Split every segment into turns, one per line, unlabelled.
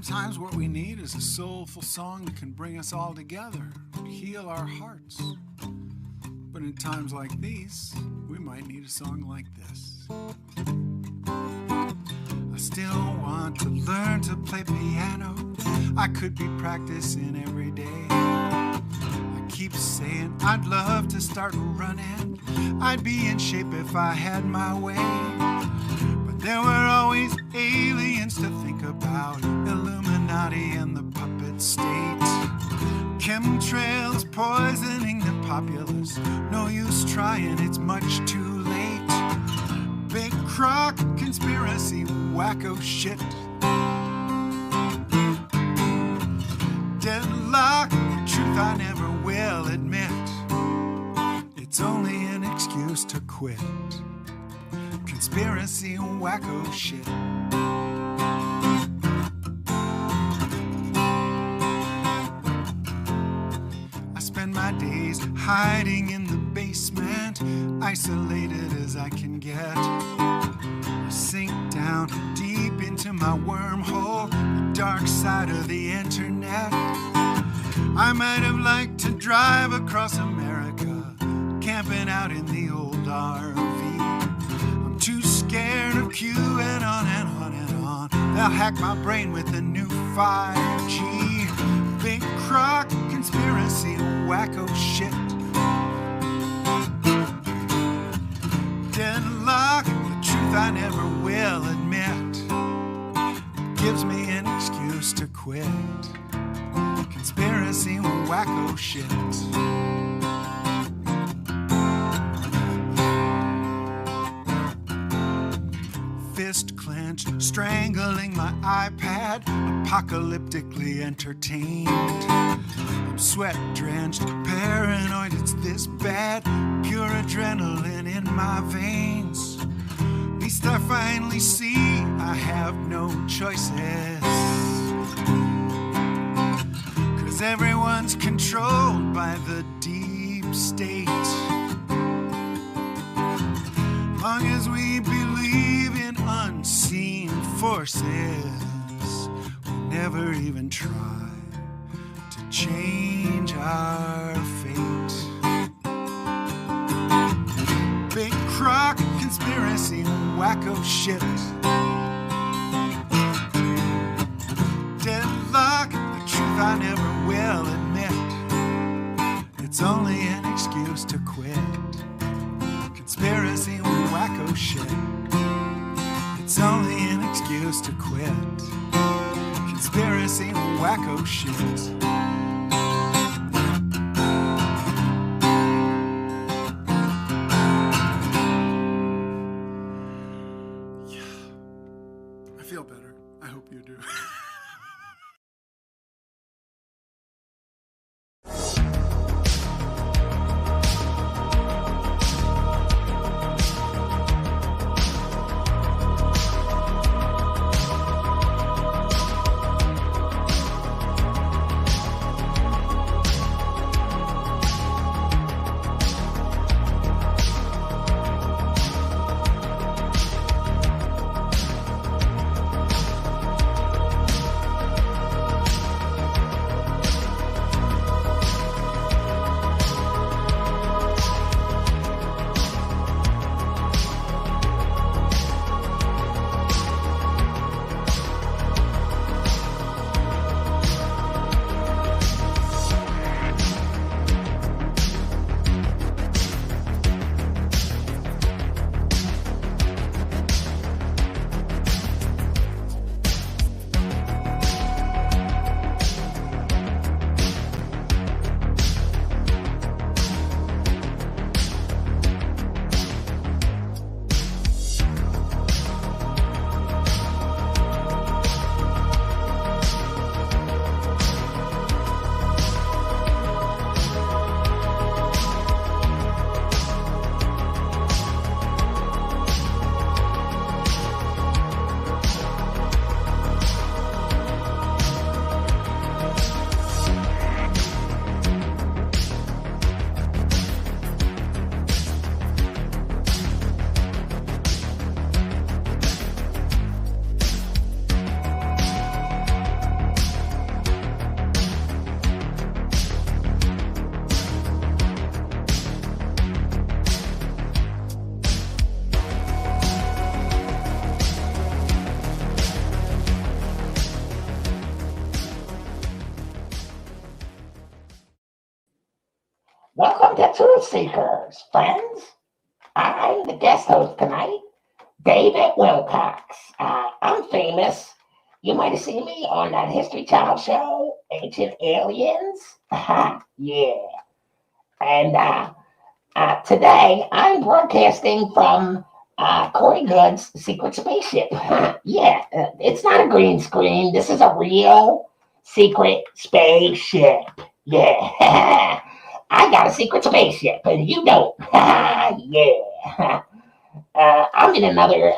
Sometimes what we need is a soulful song that can bring us all together, heal our hearts. But in times like these, we might need a song like this. I still want to learn to play piano. I could be practicing every day. I keep saying I'd love to start running. I'd be in shape if I had my way. But there were always aliens to think about, Illuminati and the puppet state. Chemtrails poisoning the populace. No use trying, it's much too late. Big crock, conspiracy, wacko shit. Deadlock, truth I never will admit. It's only an excuse to quit. Conspiracy, wacko shit. My days hiding in the basement, isolated as I can get. I sink down deep into my wormhole, the dark side of the internet. I might have liked to drive across America, camping out in the old RV. I'm too scared of Q and on and on and on. They'll hack my brain with the new 5G. Big crock, conspiracy, wacko shit. Deadlock, the truth I never will admit. Gives me an excuse to quit. Conspiracy, wacko shit. Fist clenched, strangling my iPad, apocalyptically entertained. I'm sweat drenched, paranoid, it's this bad, pure adrenaline in my veins. At least I finally see I have no choices. 'Cause everyone's controlled by the deep state. Long as we believe in unseen forces, we never even try to change our fate. Big crock, conspiracy, wacko shit. Deadlock, the truth I never will admit. It's only an excuse to quit. Conspiracy, wacko shit. It's only an excuse to quit. Conspiracy, wacko shit. Yeah, I feel better. I hope you do.
Truthseekers, friends. I'm the guest host tonight, David Wilcocks. I'm famous. You might have seen me on that History Channel show, Ancient Aliens. Yeah. And today I'm broadcasting from Corey Good's secret spaceship. Yeah, it's not a green screen. This is a real secret spaceship. Yeah. I got a secret spaceship and you don't. Yeah. I'm in another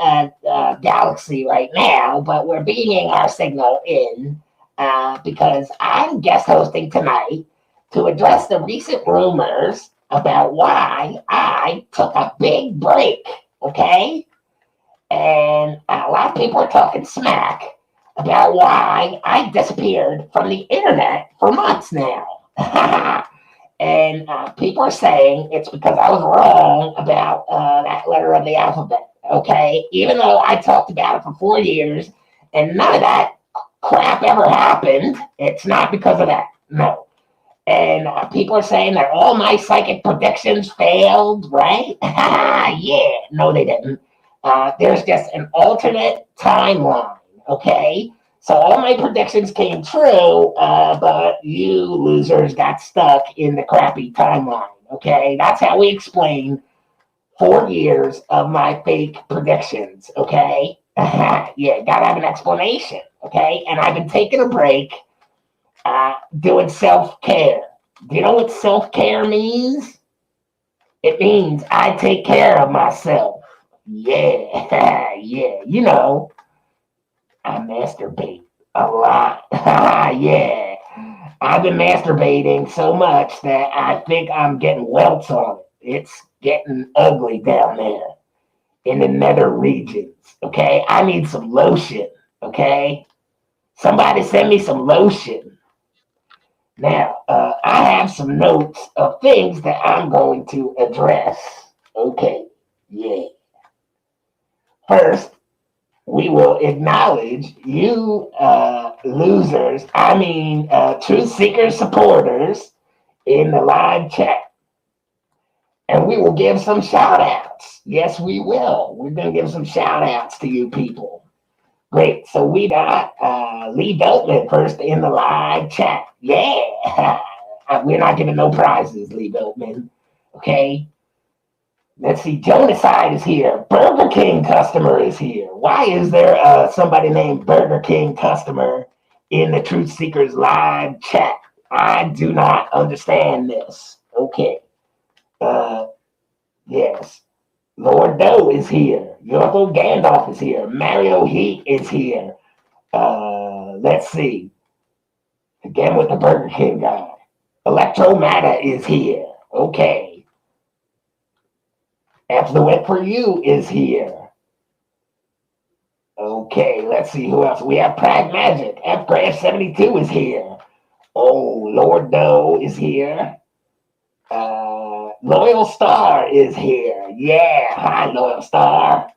galaxy right now, but we're beaming our signal in because I'm guest hosting tonight to address the recent rumors about why I took a big break, okay? And a lot of people are talking smack about why I disappeared from the internet for months now. And people are saying it's because I was wrong about that letter of the alphabet, okay? Even though I talked about it for 4 years and none of that crap ever happened, it's not because of that, no. And people are saying that all my psychic predictions failed, right? Yeah, no, they didn't. There's just an alternate timeline, okay? So all my predictions came true, but you losers got stuck in the crappy timeline, okay? That's how we explain 4 years of my fake predictions, okay? Yeah, gotta have an explanation, okay? And I've been taking a break doing self-care. Do you know what self-care means? It means I take care of myself. Yeah, yeah, you know, I masturbate a lot. Yeah, I've been masturbating so much that I think I'm getting welts on it. It's getting ugly down there in the nether regions, okay? I need some lotion, okay? Somebody send me some lotion. Now, I have some notes of things that I'm going to address. Okay, yeah. First, we will acknowledge you losers, Truth Seeker supporters in the live chat. And we will give some shout outs. Yes, we will. We're going to give some shout outs to you people. Great. So we got Lee Beltman first in the live chat. Yeah. We're not giving no prizes, Lee Beltman. Okay. Let's see. Jonaside is here. Burger King customer is here. Why is there somebody named Burger King customer in the Truth Seekers live chat? I do not understand this. Okay. Yes. Lord Doe is here. Yorko Gandalf is here. Mario Heat is here. Let's see. Again with the Burger King guy. Electromata is here. Okay. Affluent for You is here. Okay, let's see who else. We have Prag Magic. F-Graph 72 is here. Oh, Lord Doe is here. Loyal Star is here. Yeah, hi, Loyal Star.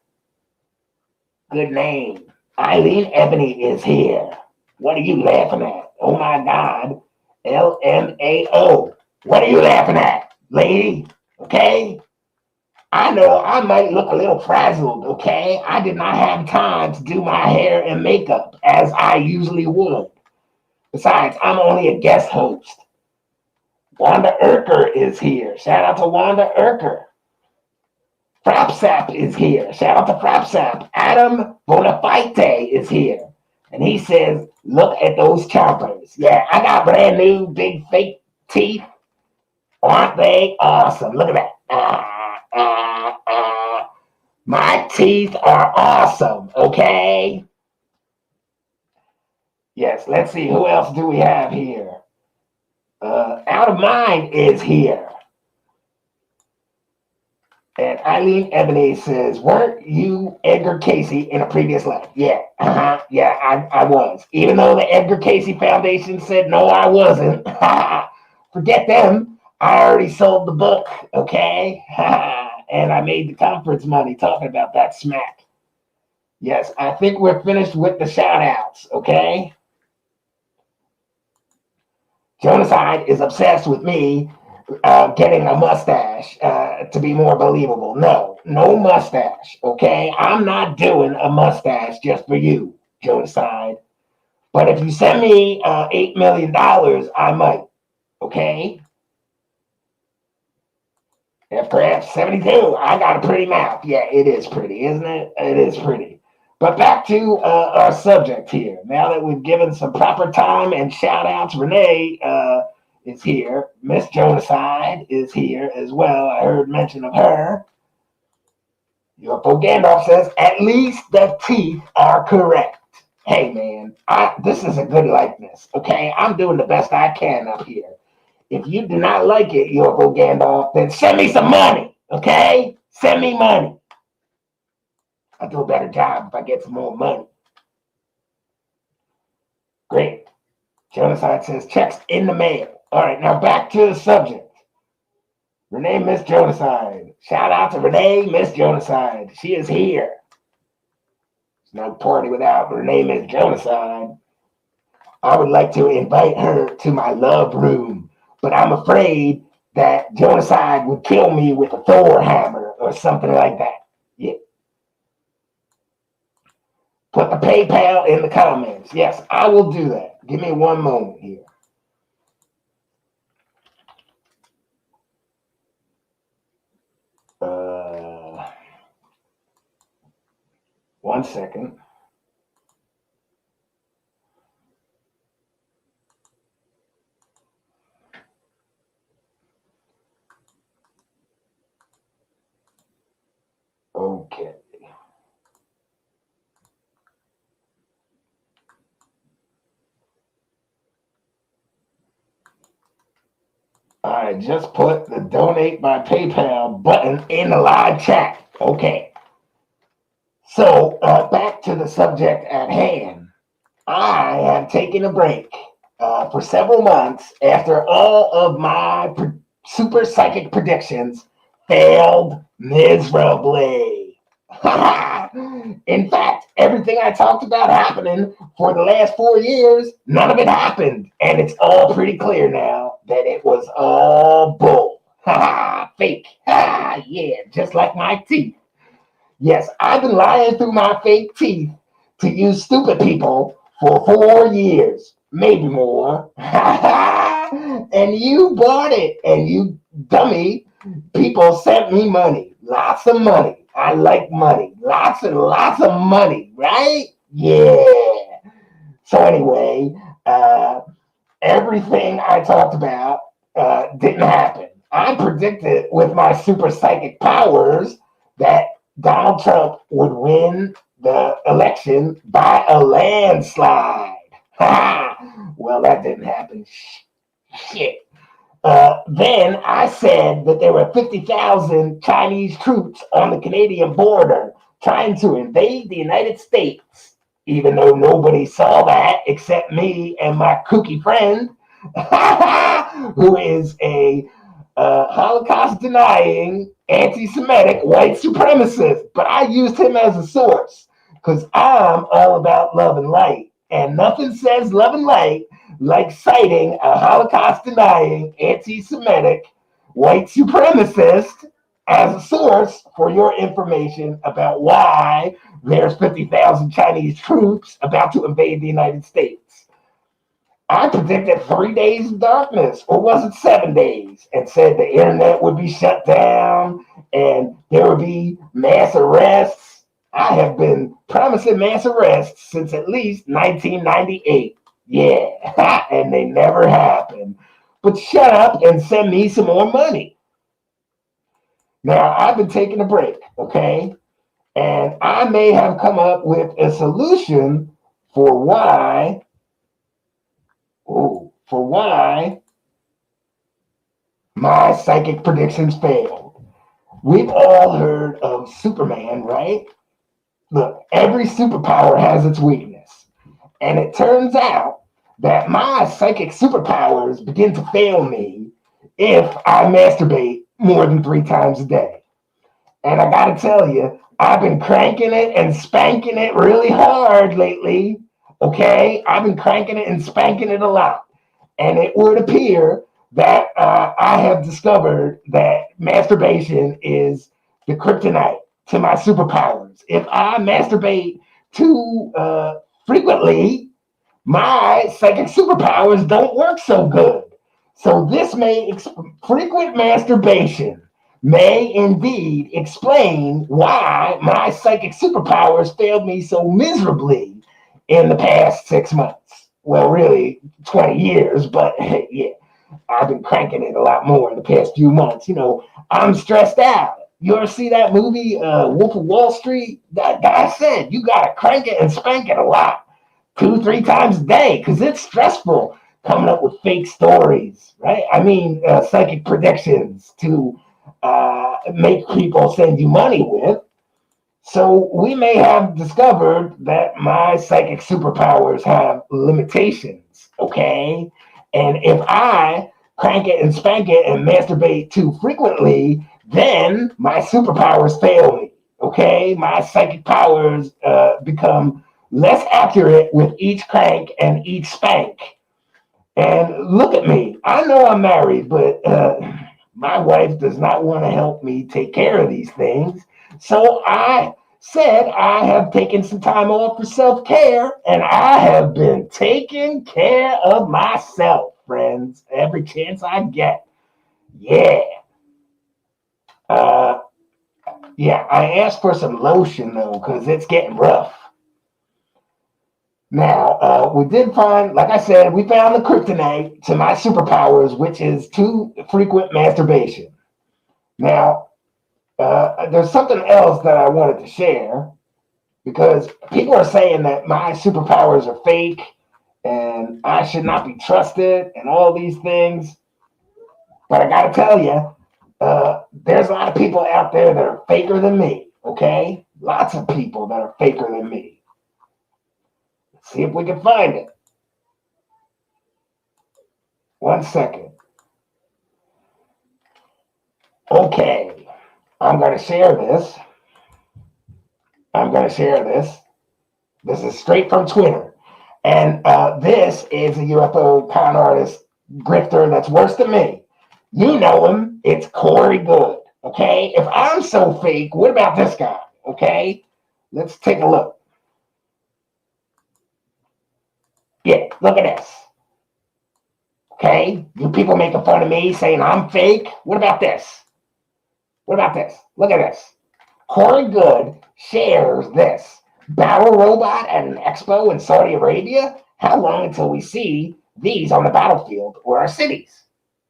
Good name. Eileen Ebony is here. What are you laughing at? Oh my God. LMAO. What are you laughing at, lady? Okay? I know I might look a little frazzled, okay? I did not have time to do my hair and makeup as I usually would. Besides, I'm only a guest host. Wanda Urker is here. Shout out to Wanda Urker. Frapsap is here. Shout out to Frapsap. Adam Bonafite is here. And he says, look at those chompers. Yeah, I got brand new big fake teeth. Aren't they awesome? Look at that. My teeth are awesome, okay? Yes, let's see. Who else do we have here? Out of Mind is here. And Eileen Ebony says, weren't you Edgar Casey in a previous life? Yeah, yeah, I was. Even though the Edgar Casey Foundation said, no, I wasn't. Forget them. I already sold the book, okay? And I made the conference money talking about that smack. Yes, I think we're finished with the shout-outs, okay? Jonaside is obsessed with me getting a mustache to be more believable. No, no mustache. Okay, I'm not doing a mustache just for you, Genocide. But if you send me $8 million, I might. Okay. If perhaps 72, I got a pretty mouth. Yeah, it is pretty, isn't it? It is pretty. But back to our subject here. Now that we've given some proper time and shout outs, Renee is here. Miss Genocide is here as well. I heard mention of her. UFO Gandalf says, at least the teeth are correct. Hey, man, this is a good likeness, okay? I'm doing the best I can up here. If you do not like it, UFO Gandalf, then send me some money, okay? Send me money. I'll do a better job if I get some more money. Great. Genocide says, checks in the mail. All right, now back to the subject. Renee Miss Genocide. Shout out to Renee Miss Genocide. She is here. It's not a party without Renee Miss Genocide. I would like to invite her to my love room, but I'm afraid that Genocide would kill me with a Thor hammer or something like that. Yeah. Put the PayPal in the comments. Yes, I will do that. Give me one moment here. One second. Okay. I just put the donate by PayPal button in the live chat. Okay. So back to the subject at hand. I have taken a break for several months after all of my super psychic predictions failed miserably. In fact, everything I talked about happening for the last 4 years, none of it happened. And it's all pretty clear now that it was all bull. Fake. Yeah, just like my teeth. Yes, I've been lying through my fake teeth to you stupid people for 4 years, maybe more. And you bought it, and you dummy people sent me money, lots of money. I like money, lots and lots of money, right? Yeah. So anyway, everything I talked about didn't happen. I predicted with my super psychic powers that Donald Trump would win the election by a landslide. Well, that didn't happen. Shit. Then I said that there were 50,000 Chinese troops on the Canadian border trying to invade the United States, even though nobody saw that except me and my kooky friend, who is a Holocaust denying, anti Semitic white supremacist. But I used him as a source because I'm all about love and light. And nothing says love and light like citing a Holocaust denying, anti Semitic white supremacist as a source for your information about why there's 50,000 Chinese troops about to invade the United States. I predicted 3 days of darkness, or was it 7 days, and said the internet would be shut down and there would be mass arrests. I have been promising mass arrests since at least 1998. Yeah, and they never happen. But shut up and send me some more money. Now, I've been taking a break, okay? And I may have come up with a solution for why my psychic predictions failed. We've all heard of Superman, right? Look, every superpower has its weakness. And it turns out that my psychic superpowers begin to fail me if I masturbate more than 3 times a day. And I gotta tell you, I've been cranking it and spanking it really hard lately. Okay? I've been cranking it and spanking it a lot. And it would appear that I have discovered that masturbation is the kryptonite to my superpowers. If I masturbate too frequently, my psychic superpowers don't work so good. So this frequent masturbation may indeed explain why my psychic superpowers failed me so miserably in the past 6 months. Well, really, 20 years, but yeah, I've been cranking it a lot more in the past few months. I'm stressed out. You ever see that movie, Wolf of Wall Street? That guy said you got to crank it and spank it a lot, 2, 3 times a day, because it's stressful coming up with fake stories, right? I mean, psychic predictions to make people send you money with. So we may have discovered that my psychic superpowers have limitations, okay? And if I crank it and spank it and masturbate too frequently, then my superpowers fail me, okay? My psychic powers become less accurate with each crank and each spank. And look at me. I know I'm married, but my wife does not want to help me take care of these things. So I said I have taken some time off for self-care, and I have been taking care of myself, friends, every chance I get. Yeah. Uh, yeah, I asked for some lotion, though, because it's getting rough. Now, we did find, like I said, we found the kryptonite to my superpowers, which is too frequent masturbation. Now, there's something else that I wanted to share because people are saying that my superpowers are fake and I should not be trusted and all these things. But I got to tell you, there's a lot of people out there that are faker than me, okay? Lots of people that are faker than me. Let's see if we can find it. 1 second. Okay, I'm going to share this. This is straight from Twitter. And this is a UFO con artist grifter that's worse than me. You know him. It's Corey Good. Okay? If I'm so fake, what about this guy? Okay? Let's take a look. Yeah, look at this. Okay? You people making fun of me saying I'm fake. What about this? Look at this. Corey Good shares this. Battle robot at an expo in Saudi Arabia? How long until we see these on the battlefield or our cities?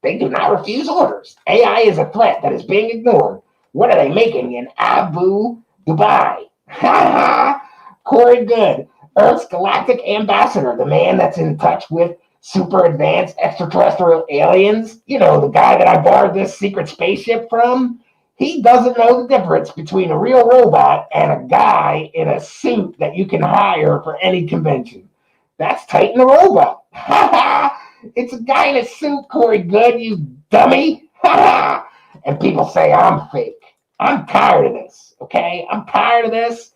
They do not refuse orders. AI is a threat that is being ignored. What are they making in Abu Dhabi? Ha ha! Corey Good, Earth's galactic ambassador, the man that's in touch with super advanced extraterrestrial aliens. The guy that I borrowed this secret spaceship from. He doesn't know the difference between a real robot and a guy in a suit that you can hire for any convention. That's Titan the Robot. It's a guy in a suit, Corey Good, you dummy. And people say I'm fake. I'm tired of this, okay? I'm tired of this.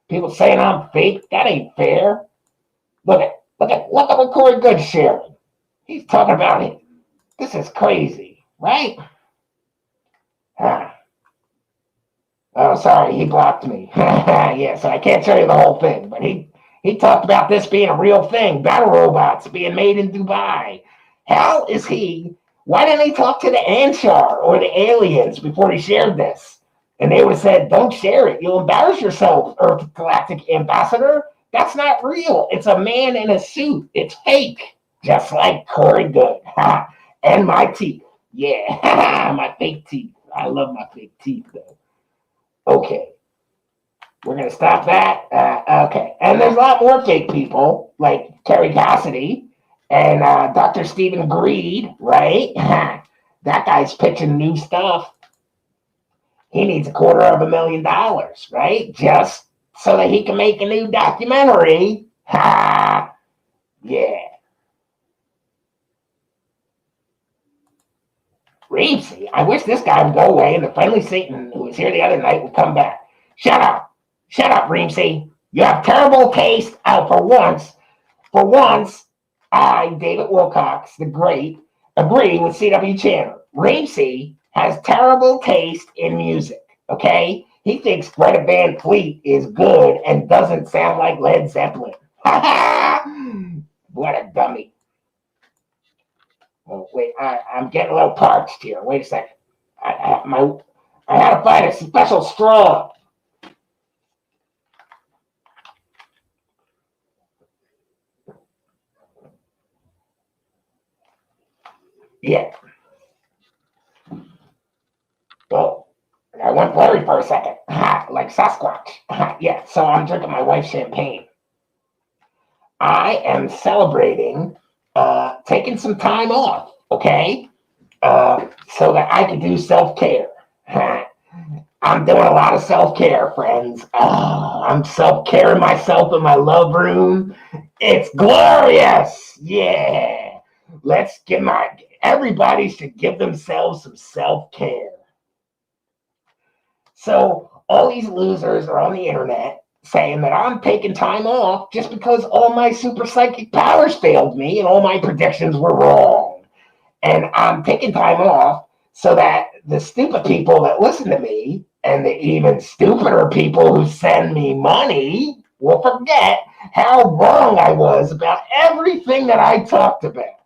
People saying I'm fake. That ain't fair. Look at what Corey Good's sharing. He's talking about it. This is crazy, right? Oh, sorry, he blocked me. Yeah, so I can't show you the whole thing, but he talked about this being a real thing, battle robots being made in Dubai. How is he? Why didn't he talk to the Anshar or the aliens before he shared this? And they would have said, don't share it. You'll embarrass yourself, Earth Galactic Ambassador. That's not real. It's a man in a suit. It's fake. Just like Corey Good. And my teeth. Yeah, my fake teeth. I love my fake teeth, though. Okay, we're going to stop that. Okay, and there's a lot more fake people, like Terry Cassidy and Dr. Stephen Greed, right? That guy's pitching new stuff. He needs $250,000, right? Just so that he can make a new documentary. Ha! Yeah. Reevesy, I wish this guy would go away and the friendly Satan who was here the other night would come back. Shut up, Reevesy. You have terrible taste. For once, I, David Wilcocks, the great, agree with CW Chandler. Ramsey has terrible taste in music, okay? He thinks Greta Van Fleet is good and doesn't sound like Led Zeppelin. What a dummy. Oh, wait, I'm getting a little parched here. Wait a second. I had to find a special straw. Yeah. Well, I went blurry for a second. Like Sasquatch. Yeah, so I'm drinking my wife's champagne. I am celebrating taking some time off, okay? So that I can do self-care. I'm doing a lot of self-care, friends. I'm self-caring myself in my love room. It's glorious. Yeah. Everybody should give themselves some self-care. So all these losers are on the internet saying that I'm taking time off just because all my super psychic powers failed me and all my predictions were wrong. And I'm taking time off so that the stupid people that listen to me and the even stupider people who send me money will forget how wrong I was about everything that I talked about.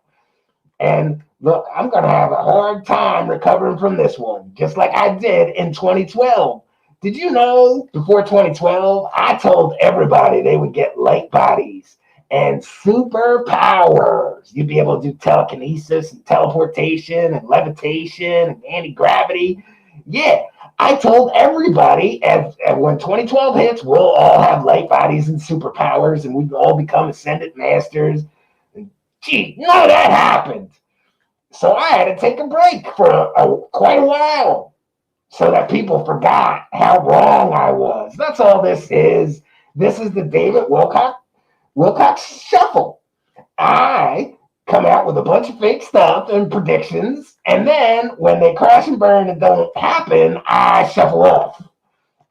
And look, I'm going to have a hard time recovering from this one, just like I did in 2012. Did you know before 2012, I told everybody they would get light bodies and superpowers. You'd be able to do telekinesis and teleportation and levitation and anti-gravity. Yeah, I told everybody and when 2012 hits, we'll all have light bodies and superpowers and we'd all become ascendant masters. Gee, none of that happened. So I had to take a break for quite a while so that people forgot how wrong I was. That's all this is. This is the David Wilcox Shuffle. I come out with a bunch of fake stuff and predictions, and then when they crash and burn and don't happen, I shuffle off.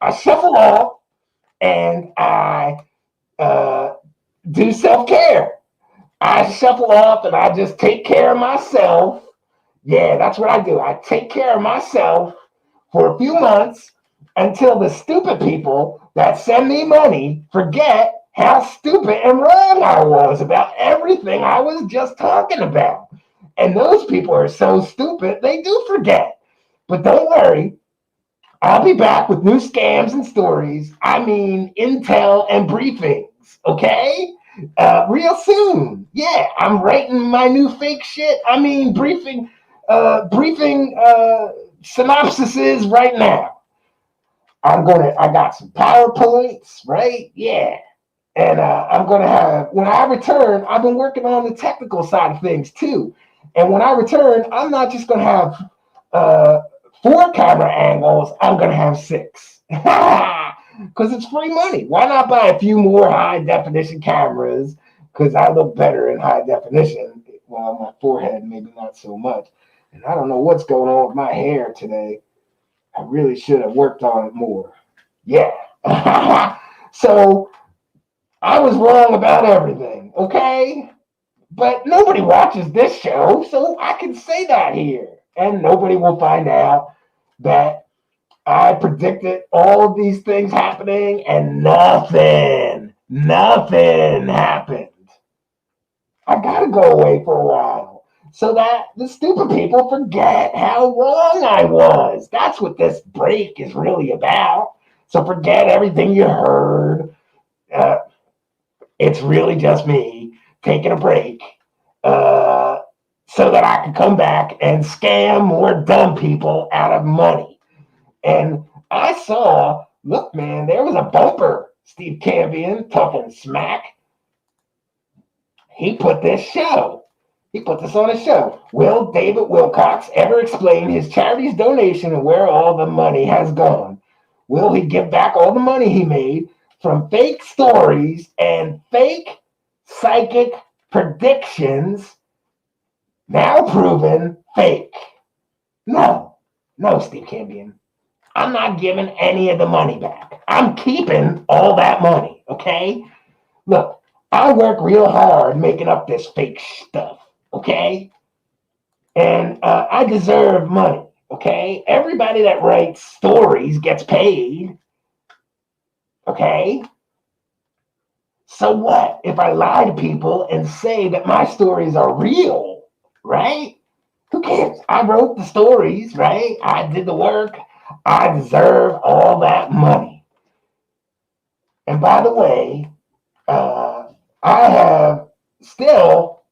I shuffle off, and I do self-care. I shuffle off, and I just take care of myself. Yeah, that's what I do. I take care of myself for a few months until the stupid people that send me money forget how stupid and wrong I was about everything I was just talking about. And those people are so stupid, they do forget. But don't worry, I'll be back with new scams and stories. I mean, intel and briefings, okay? Real soon. Yeah, I'm writing my new fake shit. I mean, briefing synopsises right now. I got some PowerPoints, right? Yeah. And I'm going to have, when I return, I've been working on the technical side of things too. And when I return, I'm not just going to have 4 camera angles, I'm going to have 6. Because it's free money. Why not buy a few more high definition cameras? Because I look better in high definition. Well, my forehead, maybe not so much. And I don't know what's going on with my hair today. I really should have worked on it more. Yeah. So I was wrong about everything, okay? But nobody watches this show, so I can say that here. And nobody will find out that I predicted all of these things happening and nothing happened. I gotta go away for a while so that the stupid people forget how wrong I was. That's what this break is really about. So forget everything you heard. It's really just me taking a break so that I can come back and scam more dumb people out of money. And I saw, look, man, there was a bumper. Steve Cambion talking smack. He put this on his show. Will David Wilcocks ever explain his charity's donation and where all the money has gone? Will he give back all the money he made from fake stories and fake psychic predictions, now proven fake? No, Steve Cambion. I'm not giving any of the money back. I'm keeping all that money, okay? Look, I work real hard making up this fake stuff, okay? And I deserve money, okay? Everybody that writes stories gets paid, okay? So what if I lie to people and say that my stories are real, right? Who cares? I wrote the stories, right? I did the work. I deserve all that money. And by the way, I have still,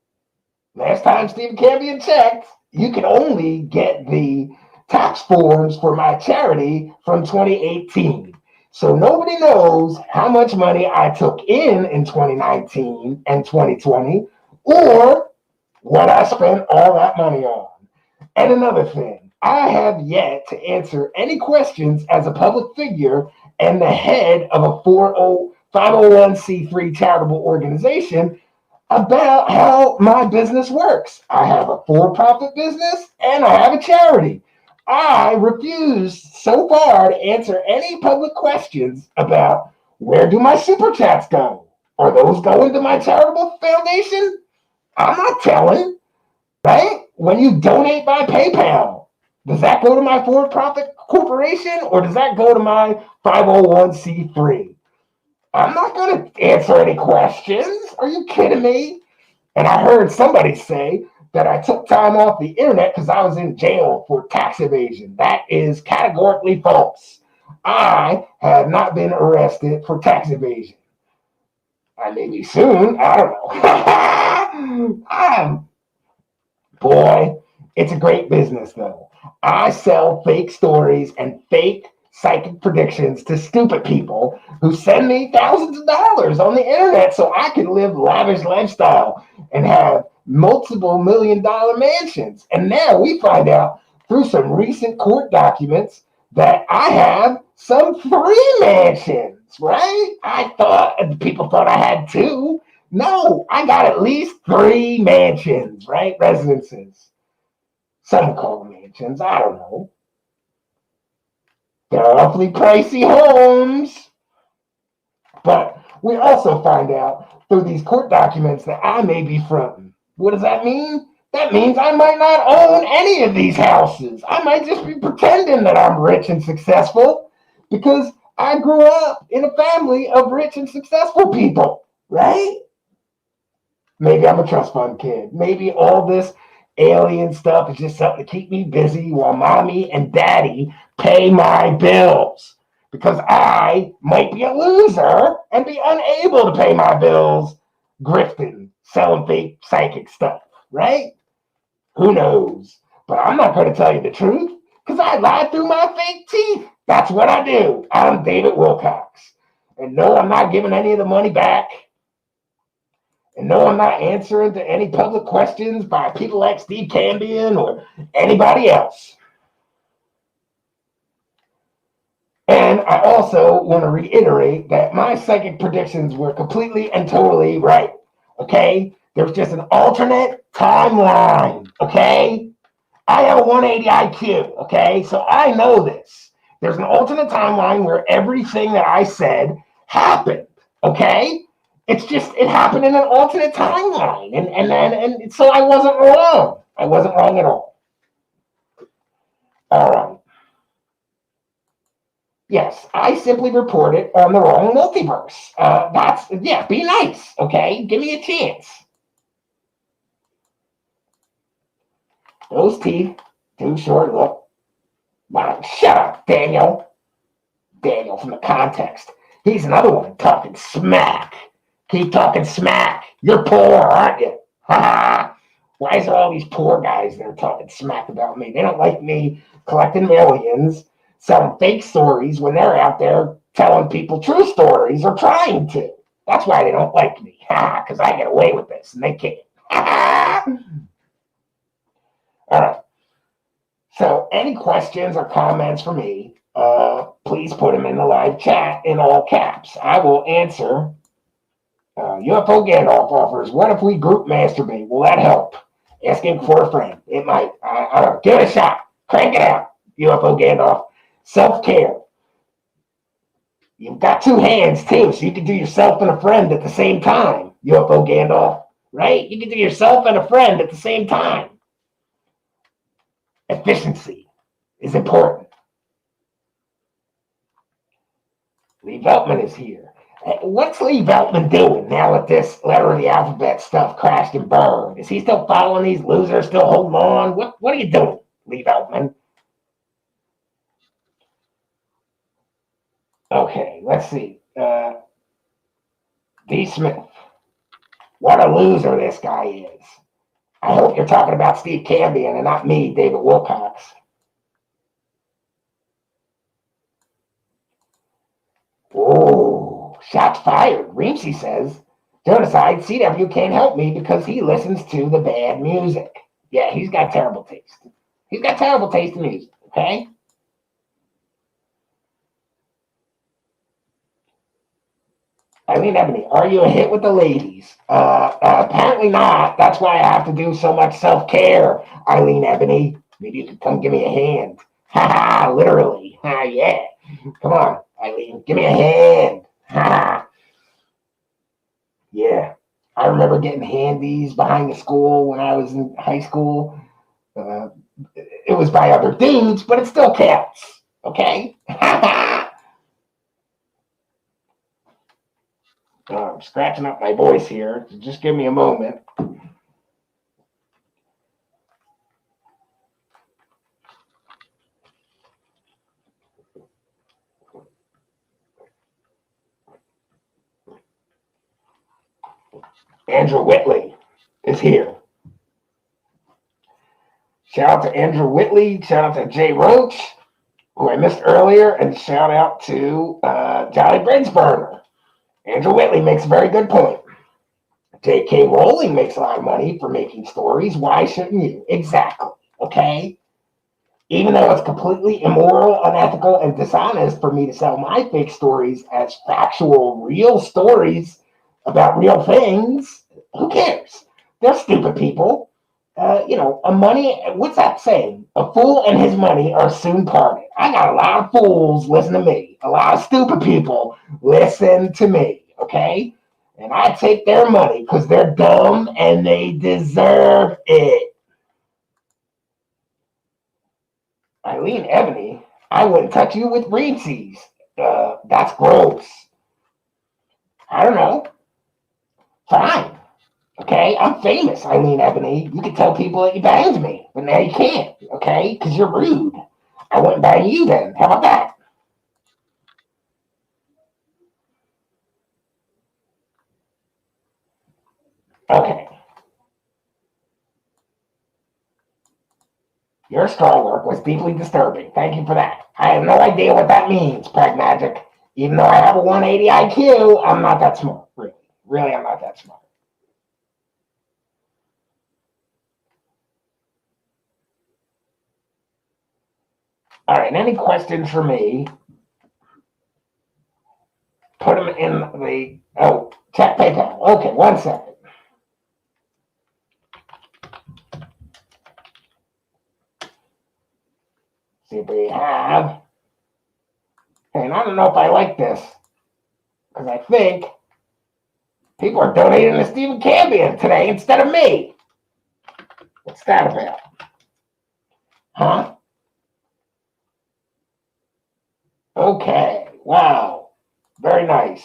last time Stephen Campion checked, you can only get the tax forms for my charity from 2018. So nobody knows how much money I took in 2019 and 2020 or what I spent all that money on. And another thing, I have yet to answer any questions as a public figure and the head of a 501c3 charitable organization about how my business works. I have a for-profit business and I have a charity. I refuse so far to answer any public questions about where do my super chats go? Are those going to my charitable foundation? I'm not telling, right? When you donate by PayPal, does that go to my for-profit corporation or does that go to my 501c3? I'm not going to answer any questions. Are you kidding me? And I heard somebody say that I took time off the internet because I was in jail for tax evasion. That is categorically false. I have not been arrested for tax evasion. I may be soon. I don't know. Boy, it's a great business, though. I sell fake stories and fake psychic predictions to stupid people who send me thousands of dollars on the internet so I can live lavish lifestyle and have multiple $1 million mansions. And now we find out through some recent court documents that I have some 3 mansions, right? People thought I had 2. No, I got at least 3 mansions, right? Residences. Some call them mansions. I don't know. They're awfully pricey homes. But we also find out through these court documents that I may be fronting. What does that mean? That means I might not own any of these houses. I might just be pretending that I'm rich and successful because I grew up in a family of rich and successful people, right? Maybe I'm a trust fund kid. Maybe all this alien stuff is just something to keep me busy while mommy and daddy pay my bills. Because I might be a loser and be unable to pay my bills grifting, selling fake psychic stuff, right? Who knows? But I'm not going to tell you the truth because I lie through my fake teeth. That's what I do. I'm David Wilcocks. And no, I'm not giving any of the money back. And no, I'm not answering to any public questions by people like Steve Cambion or anybody else. And I also want to reiterate that my psychic predictions were completely and totally right. Okay? There's just an alternate timeline. Okay? I have a 180 IQ. Okay? So I know this. There's an alternate timeline where everything that I said happened. Okay? It's just, it happened in an alternate timeline. And so I wasn't wrong. I wasn't wrong at all. All right. Yes, I simply reported on the wrong multiverse. Be nice, okay? Give me a chance. Those teeth, too short look. Wow, shut up, Daniel. Daniel from the context. He's another one talking smack. Keep talking smack. You're poor, aren't you? Ha! Why is there all these poor guys that are talking smack about me? They don't like me collecting millions, selling fake stories when they're out there telling people true stories or trying to. That's why they don't like me. Because I get away with this and they can't. All right. So any questions or comments for me, please put them in the live chat in all caps. I will answer. UFO Gandalf offers, what if we group masturbate? Will that help? Asking for a friend. It might. I don't know. Give it a shot. Crank it out. UFO Gandalf. Self-care. You've got 2 hands, too, so you can do yourself and a friend at the same time. UFO Gandalf. Right? You can do yourself and a friend at the same time. Efficiency is important. Lee Veltman is here. What's Lee Veltman doing now that this letter of the alphabet stuff crashed and burned? Is he still following these losers, still holding on? What are you doing, Lee Veltman? Okay, let's see. D. Smith. What a loser this guy is. I hope you're talking about Steve Cambion and not me, David Wilcocks. Oh, shots fired. Reemsy says, Genocide, CW can't help me because he listens to the bad music. Yeah, he's got terrible taste. He's got terrible taste in music, okay? Eileen Ebony, are you a hit with the ladies? Apparently not. That's why I have to do so much self-care, Eileen Ebony. Maybe you could come give me a hand. Ha ha, literally. Ha, yeah. Come on, Eileen, give me a hand. Ha ha. Yeah. I remember getting handies behind the school when I was in high school. It was by other dudes, but it still counts. Okay? I'm scratching up my voice here. Just give me a moment. Andrew Whitley is here. Shout out to Andrew Whitley. Shout out to Jay Roach, who I missed earlier. And shout out to Jolly Bridgeburner. Andrew Whitley makes a very good point. J.K. Rowling makes a lot of money for making stories. Why shouldn't you? Exactly. Okay? Even though it's completely immoral, unethical, and dishonest for me to sell my fake stories as factual, real stories about real things, who cares? They're stupid people. What's that saying? A fool and his money are soon parted. I got a lot of fools listen to me. A lot of stupid people listen to me, okay? And I take their money because they're dumb and they deserve it. Eileen Ebony, I wouldn't touch you with Reese's. That's gross. I don't know. Fine. Okay, I'm famous, Eileen Ebony. You can tell people that you banged me, but now you can't, okay? Because you're rude. I wouldn't bang you then. How about that? Okay. Your straw work was deeply disturbing. Thank you for that. I have no idea what that means, Pragmagic. Even though I have a 180 IQ, I'm not that smart, really. Really, I'm not that smart. All right, any questions for me? Put them in check PayPal. Okay, 1 second. See if we have. And I don't know if I like this, because I think people are donating to Stephen Cambion today instead of me. What's that about? Huh? Okay. Wow. Very nice.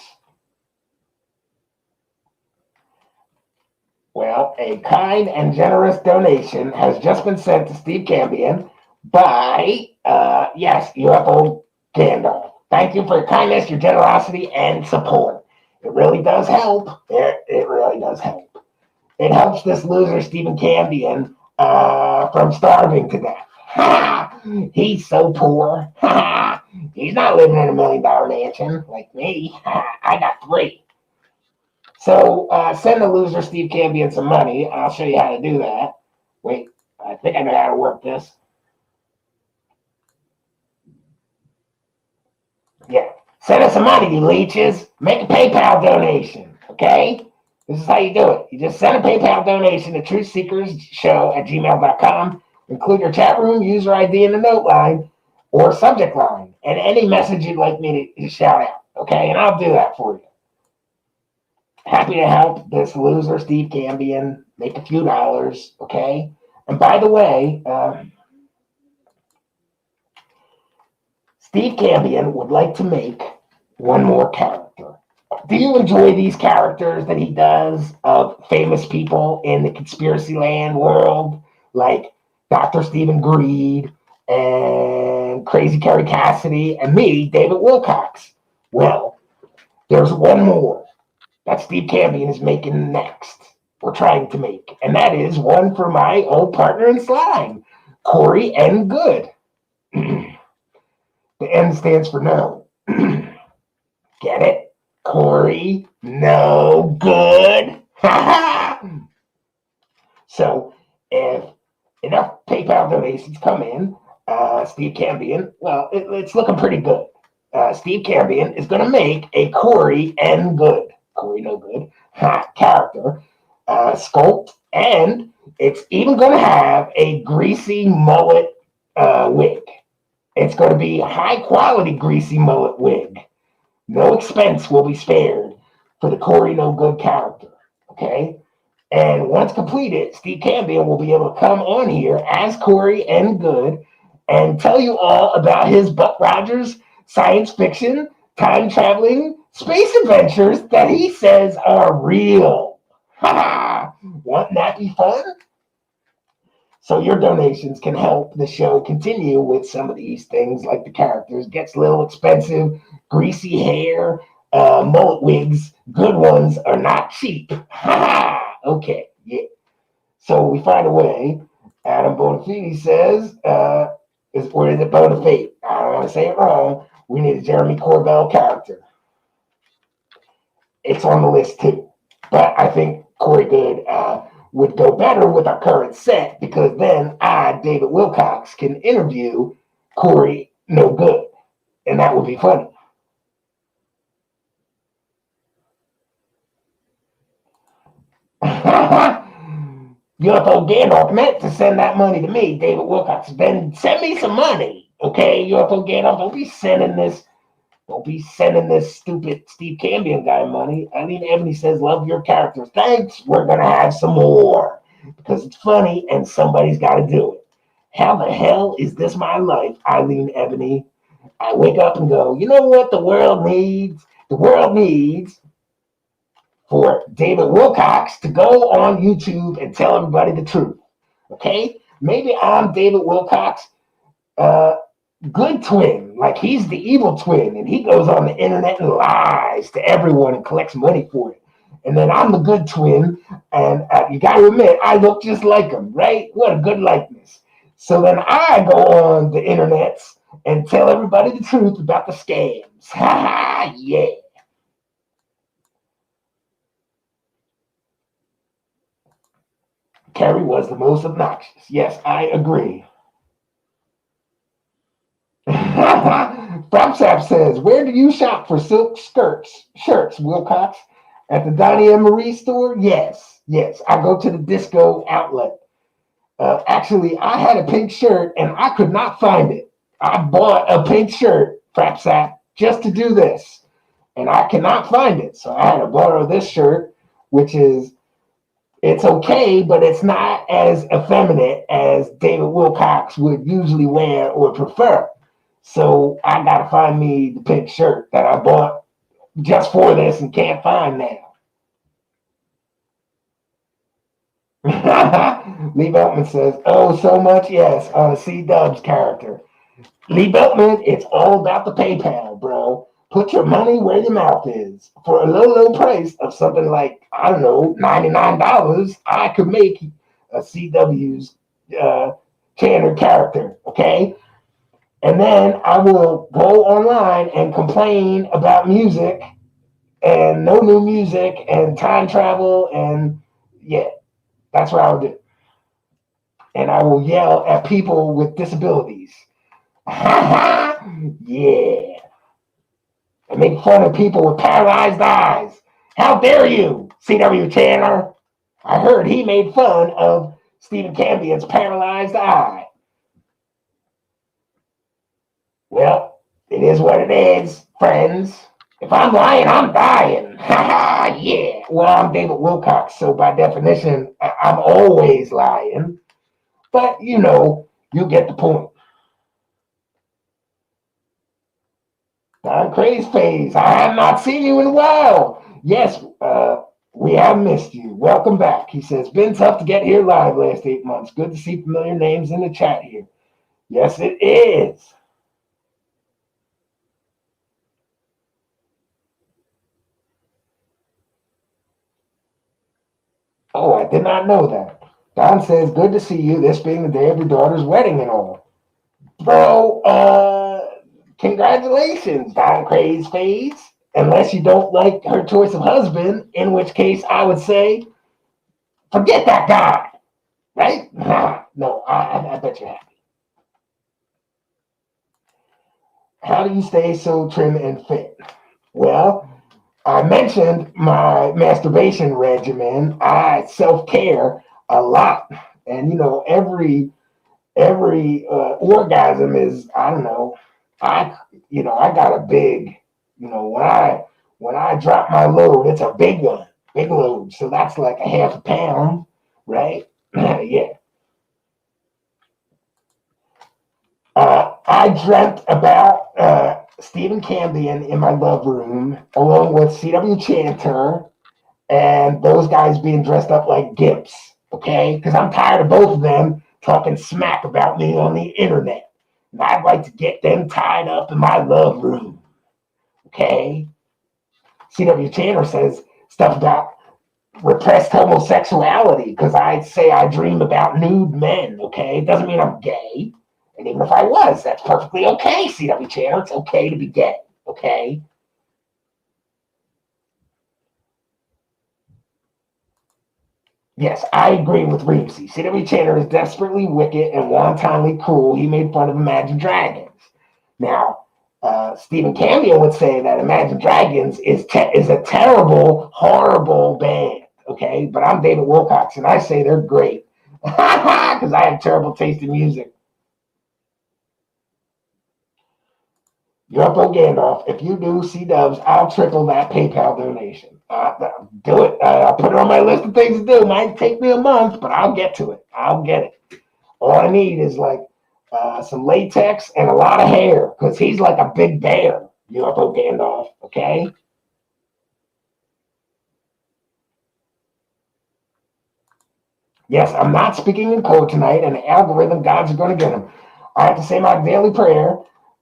Well, a kind and generous donation has just been sent to Steve Cambion by, yes, UFO Gandalf. Thank you for your kindness, your generosity, and support. It really does help. It really does help. It helps this loser, Stephen Cambion, from starving to death. Ha! He's so poor. Ha! He's not living in $1 million mansion like me. Ha! I got 3. So send the loser Steve Cambion some money. I'll show you how to do that. Wait, I think I know how to work this. Yeah. Send us some money, you leeches. Make a PayPal donation, okay? This is how you do it. You just send a PayPal donation to truthseekersshow@gmail.com. Include your chat room, user ID in the note line or subject line, and any message you'd like me to shout out, okay? And I'll do that for you. Happy to help this loser, Steve Cambion, make a few dollars, okay? And by the way, Steve Cambion would like to make one more character. Do you enjoy these characters that he does of famous people in the conspiracyland world, like Dr. Stephen Greed and Crazy Carrie Cassidy and me, David Wilcocks? Well, there's one more that Steve Cambion is making next. We're trying to make, and that is one for my old partner in slime, Corey N. Good. The N stands for no. Get it? Corey, no good. So, if enough PayPal donations come in, Steve Cambion, well, it's looking pretty good. Steve Cambion is going to make a Corey N. Good, Corey No Good, character, sculpt, and it's even going to have a greasy mullet wig. It's going to be high quality greasy mullet wig. No expense will be spared for the Corey No Good character. Okay? And once completed, Steve Cambion will be able to come on here as Corey N. Good and tell you all about his Buck Rogers science fiction, time traveling, space adventures that he says are real. Wouldn't that be fun? So your donations can help the show continue with some of these things, like the characters. Gets a little expensive, greasy hair, mullet wigs. Good ones are not cheap. Okay, yeah. So we find a way. Adam Bonafide says, or is it Bonafide? I don't want to say it wrong. We need a Jeremy Corbell character. It's on the list too. But I think Corey Good would go better with our current set, because then I, David Wilcox, can interview Corey No Good, and that would be funny. UFO Gandalf meant to send that money to me, David Wilcox. Then send me some money, okay? UFO Gandalf, don't be sending this stupid Steve Cambion guy money. Eileen Ebony says, love your characters. Thanks. We're going to have some more because it's funny and somebody's got to do it. How the hell is this my life, Eileen Ebony? I wake up and go, you know what the world needs? The world needs for David Wilcox to go on YouTube and tell everybody the truth. Okay? Maybe I'm David Wilcox, good twin, like he's the evil twin, and he goes on the internet and lies to everyone and collects money for it. And then I'm the good twin, and you got to admit, I look just like him, right? What a good likeness. So then I go on the internet and tell everybody the truth about the scams. Ha ha, yeah. Carrie was the most obnoxious. Yes, I agree. Frapsap says, where do you shop for silk shirts, Wilcox? At the Donnie and Marie store? Yes. I go to the disco outlet. Actually, I had a pink shirt and I could not find it. I bought a pink shirt, Frapsap, just to do this. And I cannot find it. So I had to borrow this shirt, which is, it's okay, but it's not as effeminate as David Wilcox would usually wear or prefer. So I gotta find me the pink shirt that I bought just for this and can't find now. Lee Beltman says, oh, so much, yes, on a C-Dubs character. Lee Beltman, it's all about the PayPal, bro. Put your money where your mouth is. For a low price of something like, I don't know, $99, I could make a CW's Tanner character, okay? And then I will go online and complain about music and no new music and time travel, and yeah, that's what I would do. And I will yell at people with disabilities. Yeah. And make fun of people with paralyzed eyes. How dare you, C.W. Tanner? I heard he made fun of Stephen Cambion's paralyzed eye. Well, it is what it is, friends. If I'm lying, I'm dying. Yeah. Well, I'm David Wilcox, so by definition, I'm always lying. But, you get the point. Crazy Face, I have not seen you in a while. Yes, we have missed you. Welcome back. He says, been tough to get here live last 8 months. Good to see familiar names in the chat here. Yes, it is. Oh, I did not know that. Don says, good to see you, this being the day of your daughter's wedding and all. Bro, congratulations, Don Crazy Face. Unless you don't like her choice of husband, in which case I would say, forget that guy, right? No, I bet you're happy. How do you stay so trim and fit? Well, I mentioned my masturbation regimen. I self-care a lot. And, every orgasm is, I don't know, I got a big, when I drop my load, it's a big one, big load. So that's like a half a pound, right? Yeah. I dreamt about Stephen Cambion in my love room, along with C.W. Chanter, and those guys being dressed up like gimps, okay? Because I'm tired of both of them talking smack about me on the internet. And I'd like to get them tied up in my love room, okay? C.W. Chanter says stuff about repressed homosexuality because I say I dream about nude men, okay? It doesn't mean I'm gay. And even if I was, that's perfectly okay, C.W. Chanter. It's okay to be gay, okay? Yes, I agree with Reemsy. C.W. Chanter is desperately wicked and wantonly cruel. He made fun of Imagine Dragons. Now, Stephen Cambion would say that Imagine Dragons is a terrible, horrible band, okay? But I'm David Wilcocks, and I say they're great because I have terrible taste in music. Yurpo Gandalf, if you do C-dubs, I'll triple that PayPal donation. Do it. I'll put it on my list of things to do. Might take me a month, but I'll get to it. I'll get it. All I need is like some latex and a lot of hair because he's like a big bear, Yurpo Gandalf, okay? Yes, I'm not speaking in code tonight, and the algorithm gods are going to get him. I have to say my daily prayer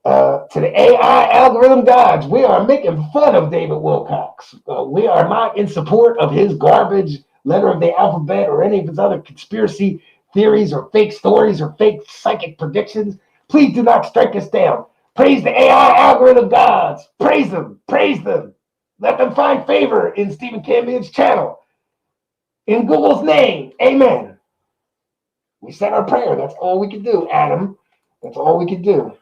to the AI algorithm gods. We are making fun of David Wilcox. We are not in support of his garbage letter of the alphabet or any of his other conspiracy theories or fake stories or fake psychic predictions. Please do not strike us down. Praise the AI algorithm gods. Praise them. Praise them. Let them find favor in Stephen Cambion's channel. In Google's name, amen. We said our prayer. That's all we can do, Adam. That's all we can do.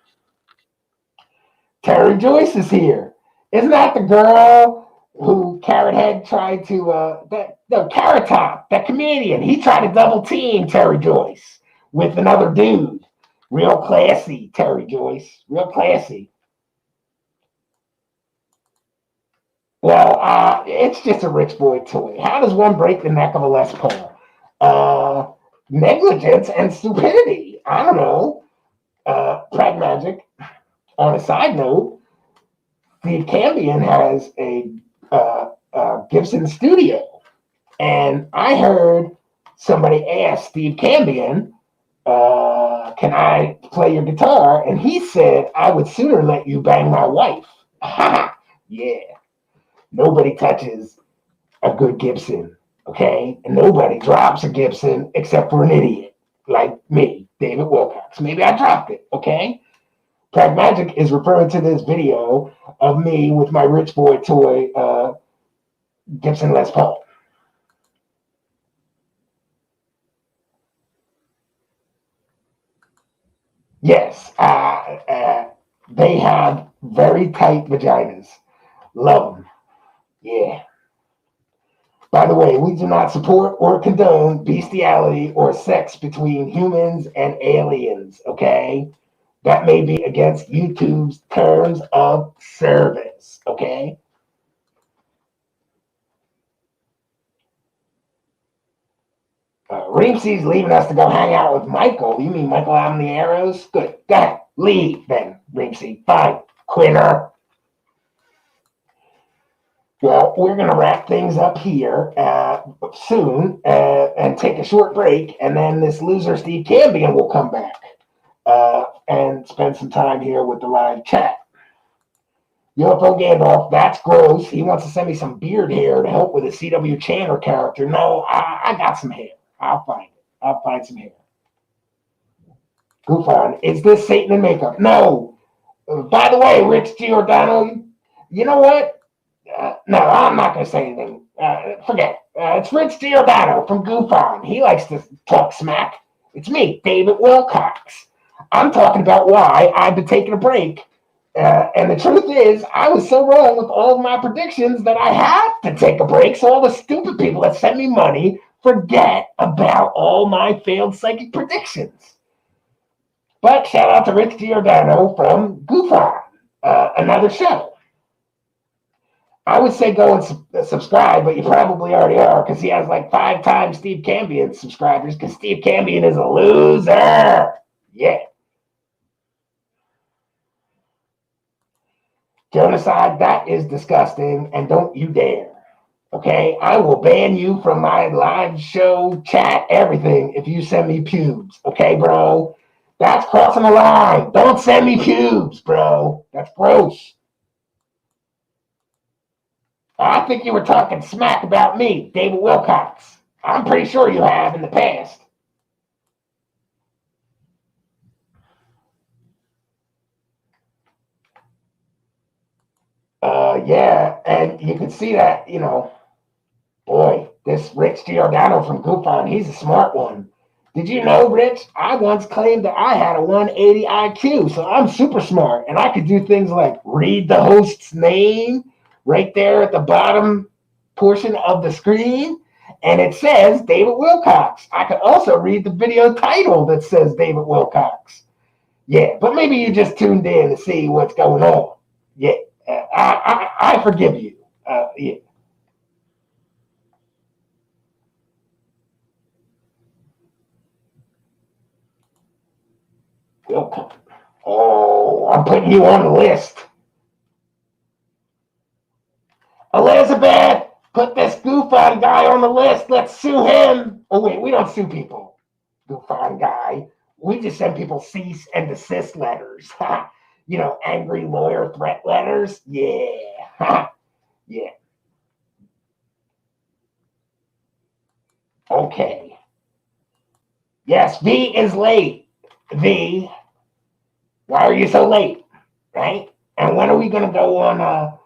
Terry Joyce is here. Isn't that the girl who Carrot Head tried to, Carrot Top, that comedian, he tried to double team Terry Joyce with another dude. Real classy, Terry Joyce. Real classy. Well, it's just a rich boy toy. How does one break the neck of a Les Paul? Negligence and stupidity. I don't know. Pragmagic. On a side note, Steve Cambion has a Gibson studio, and I heard somebody ask Steve Cambion, "Can I play your guitar?" And he said, "I would sooner let you bang my wife." Yeah. Nobody touches a good Gibson, okay? And nobody drops a Gibson except for an idiot like me, David Wilcox. Maybe I dropped it, okay? Pragmagic is referring to this video of me with my rich boy toy Gibson Les Paul. Yes, they have very tight vaginas. Love them. Yeah. By the way, we do not support or condone bestiality or sex between humans and aliens, okay? That may be against YouTube's terms of service, okay? Reemsy's leaving us to go hang out with Michael. You mean Michael out in the arrows? Good. Go ahead. Leave then, Reemsy. Fine. Quitter. Well, we're going to wrap things up here soon and take a short break, and then this loser Steve Cambion will come back and spend some time here with the live chat. UFO Gandalf, that's gross. He wants to send me some beard hair to help with the CW Chandler character. No, I got some hair. I'll find it. I'll find some hair. Goof on. Is this Satan in makeup? No. By the way, Rich Giordano, you know what? No, I'm not going to say anything. Forget it. It's Rich Giordano from Goof On. He likes to talk smack. It's me, David Wilcocks. I'm talking about why I've been taking a break. And the truth is, I was so wrong with all of my predictions that I have to take a break. So all the stupid people that send me money forget about all my failed psychic predictions. But shout out to Rich Giordano from Goof On, another show. I would say go and subscribe, but you probably already are because he has like 5 times Steve Cambion's subscribers because Steve Cambion is a loser. Yeah. Genocide, that is disgusting, and don't you dare. Okay? I will ban you from my live show, chat, everything if you send me pubes. Okay, bro? That's crossing the line. Don't send me pubes, bro. That's gross. I think you were talking smack about me, David Wilcocks. I'm pretty sure you have in the past. Yeah, and you can see that, boy, this Rich Giordano from Goof On, he's a smart one. Did you know, Rich, I once claimed that I had a 180 IQ, so I'm super smart, and I could do things like read the host's name right there at the bottom portion of the screen, and it says David Wilcocks. I could also read the video title that says David Wilcocks. Yeah, but maybe you just tuned in to see what's going on. Yeah, I forgive you. Yeah. Wilcock. Oh, I'm putting you on the list. Elizabeth, put this Goof On guy on the list. Let's sue him. Oh, wait, we don't sue people. Goof On guy. We just send people cease and desist letters. Angry lawyer threat letters. Yeah. Yeah. Okay. Yes, V is late. V, why are you so late? Right? And when are we going to go on?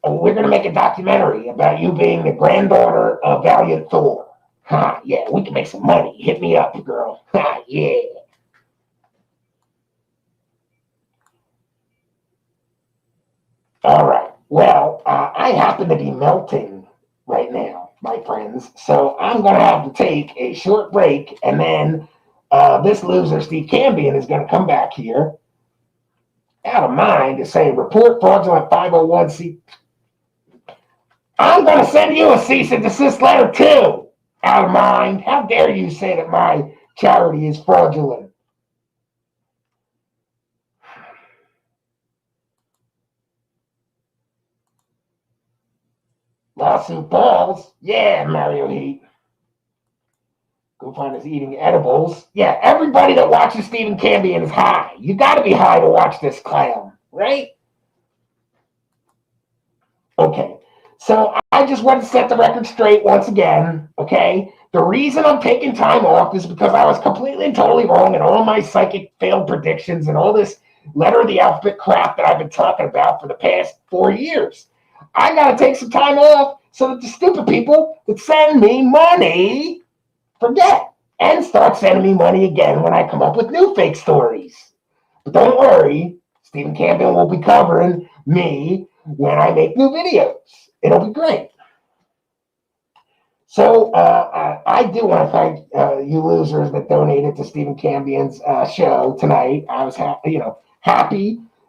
We're going to make a documentary about you being the granddaughter of Valiant Thor. Yeah, we can make some money. Hit me up, girl. Yeah. All right. Well, I happen to be melting right now, my friends. So I'm going to have to take a short break, and then this loser, Steve Cambion, is going to come back here out of mind to say, report fraudulent 501c. I'm going to send you a cease and desist letter too. Out of mind. How dare you say that my charity is fraudulent? Lawsuit balls? Yeah, Mario Heat. Goof On is eating edibles. Yeah, everybody that watches Stephen Cambion is high. You got to be high to watch this clown, right? Okay, so I just want to set the record straight once again, okay? The reason I'm taking time off is because I was completely and totally wrong in all my psychic failed predictions and all this letter of the alphabet crap that I've been talking about for the past 4 years. I got to take some time off so that the stupid people that send me money forget and start sending me money again when I come up with new fake stories. But don't worry, Stephen Cambion will be covering me when I make new videos. It'll be great. So I do want to thank you losers that donated to Stephen Cambion's show tonight. I was happy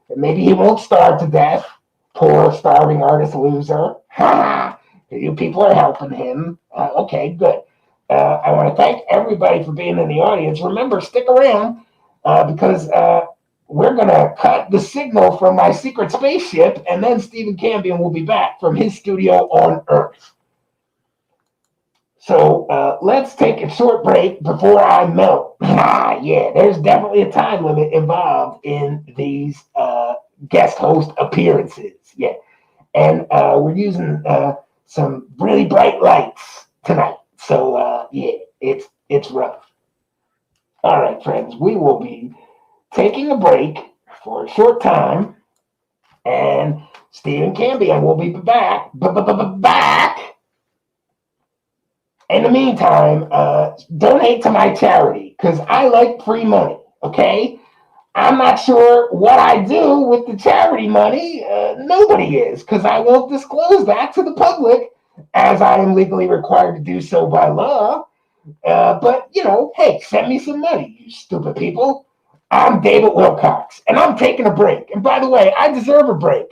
that maybe he won't starve to death. Poor starving artist loser. You people are helping him. Okay, good. I want to thank everybody for being in the audience. Remember, stick around because we're going to cut the signal from my secret spaceship, and then Stephen Cambion will be back from his studio on Earth. So let's take a short break before I melt. Yeah, there's definitely a time limit involved in these guest host appearances. Yeah, and we're using some really bright lights tonight. So yeah, it's rough. All right, friends, we will be taking a break for a short time, and Stephen Cambion will be back. Back. In the meantime, donate to my charity because I like free money. Okay, I'm not sure what I do with the charity money. Nobody is because I won't disclose that to the public as I am legally required to do so by law. But, hey, send me some money, you stupid people. I'm David Wilcocks, and I'm taking a break. And by the way, I deserve a break.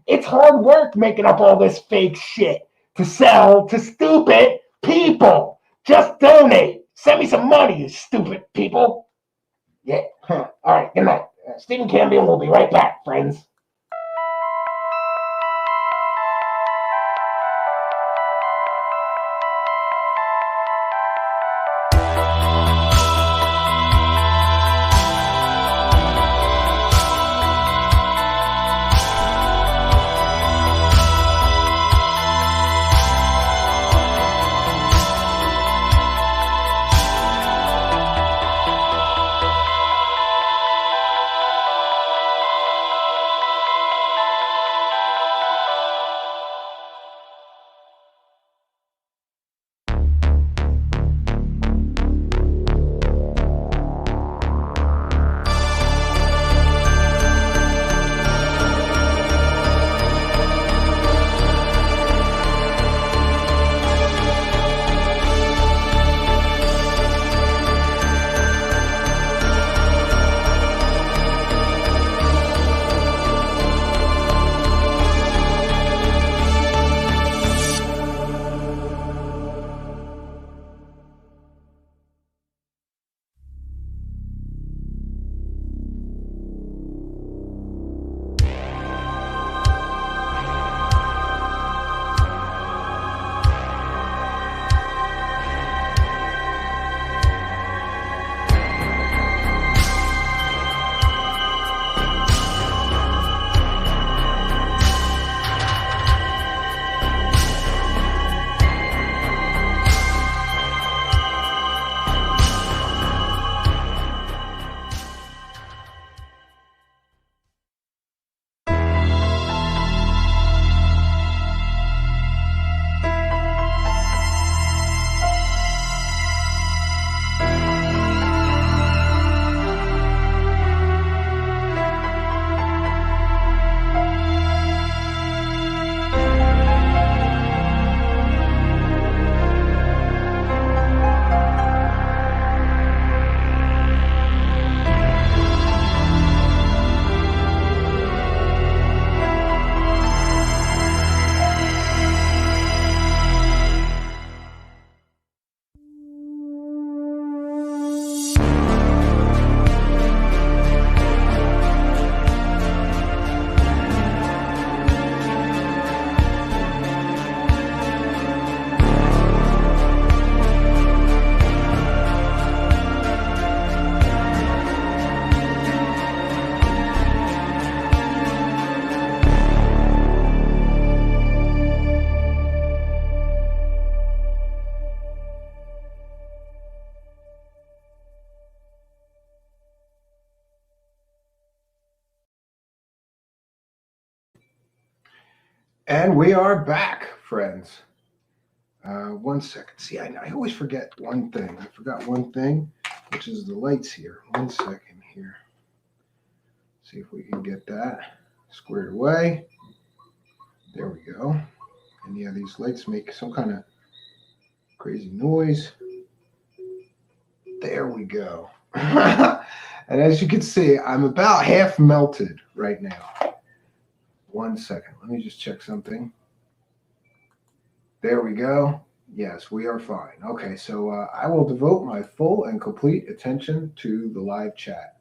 It's hard work making up all this fake shit to sell to stupid people. Just donate. Send me some money, you stupid people. Yeah. All right. Good night. Stephen Cambion will be right back, friends.
And we are back, friends. 1 second. See, I always forget one thing. I forgot one thing, which is the lights here. 1 second here. See if we can get that squared away. There we go. And yeah, these lights make some kind of crazy noise. There we go. And as you can see, I'm about half melted right now. 1 second. Let me just check something. There we go. Yes, we are fine. Okay, so I will devote my full and complete attention to the live chat.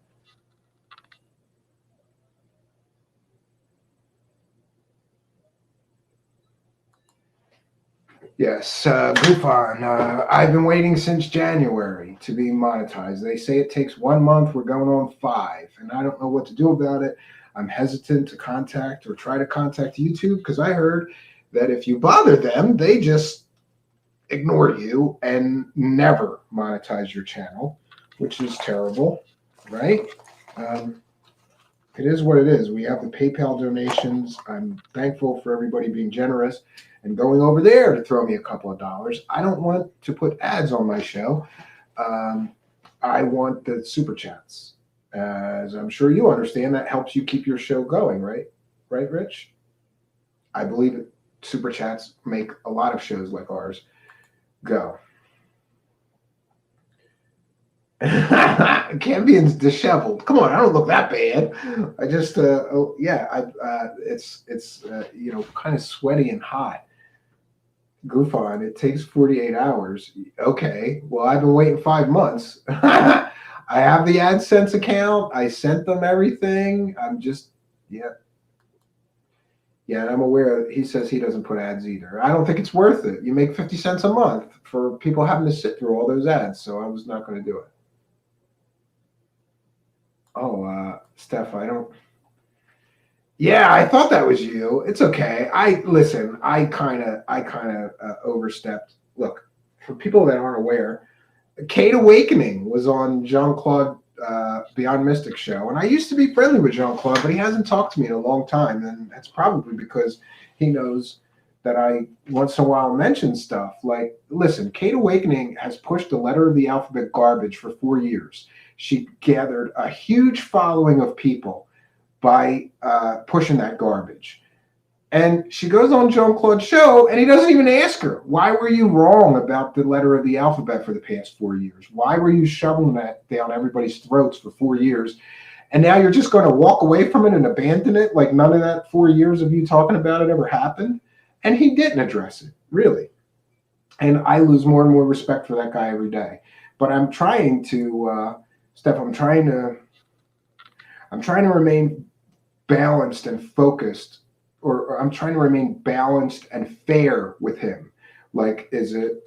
Yes, goof on. I've been waiting since January to be monetized. They say it takes 1 month. We're going on 5, and I don't know what to do about it. I'm hesitant to contact or try to contact YouTube because I heard that if you bother them, they just ignore you and never monetize your channel, which is terrible, right? Um, it is what it is. We have the PayPal donations. I'm thankful for everybody being generous and going over there to throw me a couple of dollars. I don't want to put ads on my show. Um, I want the super chats. As I'm sure you understand, that helps you keep your show going, right? Right, Rich? I believe that super chats make a lot of shows like ours go. Campion's disheveled. Come on, I don't look that bad. I just, it's kind of sweaty and hot. Goof on. It takes 48 hours. Okay, well, I've been waiting 5 months. I have the AdSense account. I sent them everything. I'm just, yeah. Yeah, and I'm aware he says he doesn't put ads either. I don't think it's worth it. You make 50 cents a month for people having to sit through all those ads, so I was not going to do it. Oh, Steph, I don't. Yeah, I thought that was you. It's okay. I kind of overstepped. Look, for people that aren't aware, Kate Awakening was on Jean-Claude Beyond Mystic show, and I used to be friendly with Jean-Claude, but he hasn't talked to me in a long time, and that's probably because he knows that I once in a while mention stuff. Like, listen, Kate Awakening has pushed the letter of the alphabet garbage for 4 years. She gathered a huge following of people by pushing that garbage. And she goes on Jean-Claude's show, and he doesn't even ask her, why were you wrong about the letter of the alphabet for the past 4 years? Why were you shoveling that down everybody's throats for 4 years? And now you're just going to walk away from it and abandon it like none of that 4 years of you talking about it ever happened? And he didn't address it, really. And I lose more and more respect for that guy every day. But I'm trying to, Steph, I'm trying to remain balanced and focused, or I'm trying to remain balanced and fair with him. Like, is it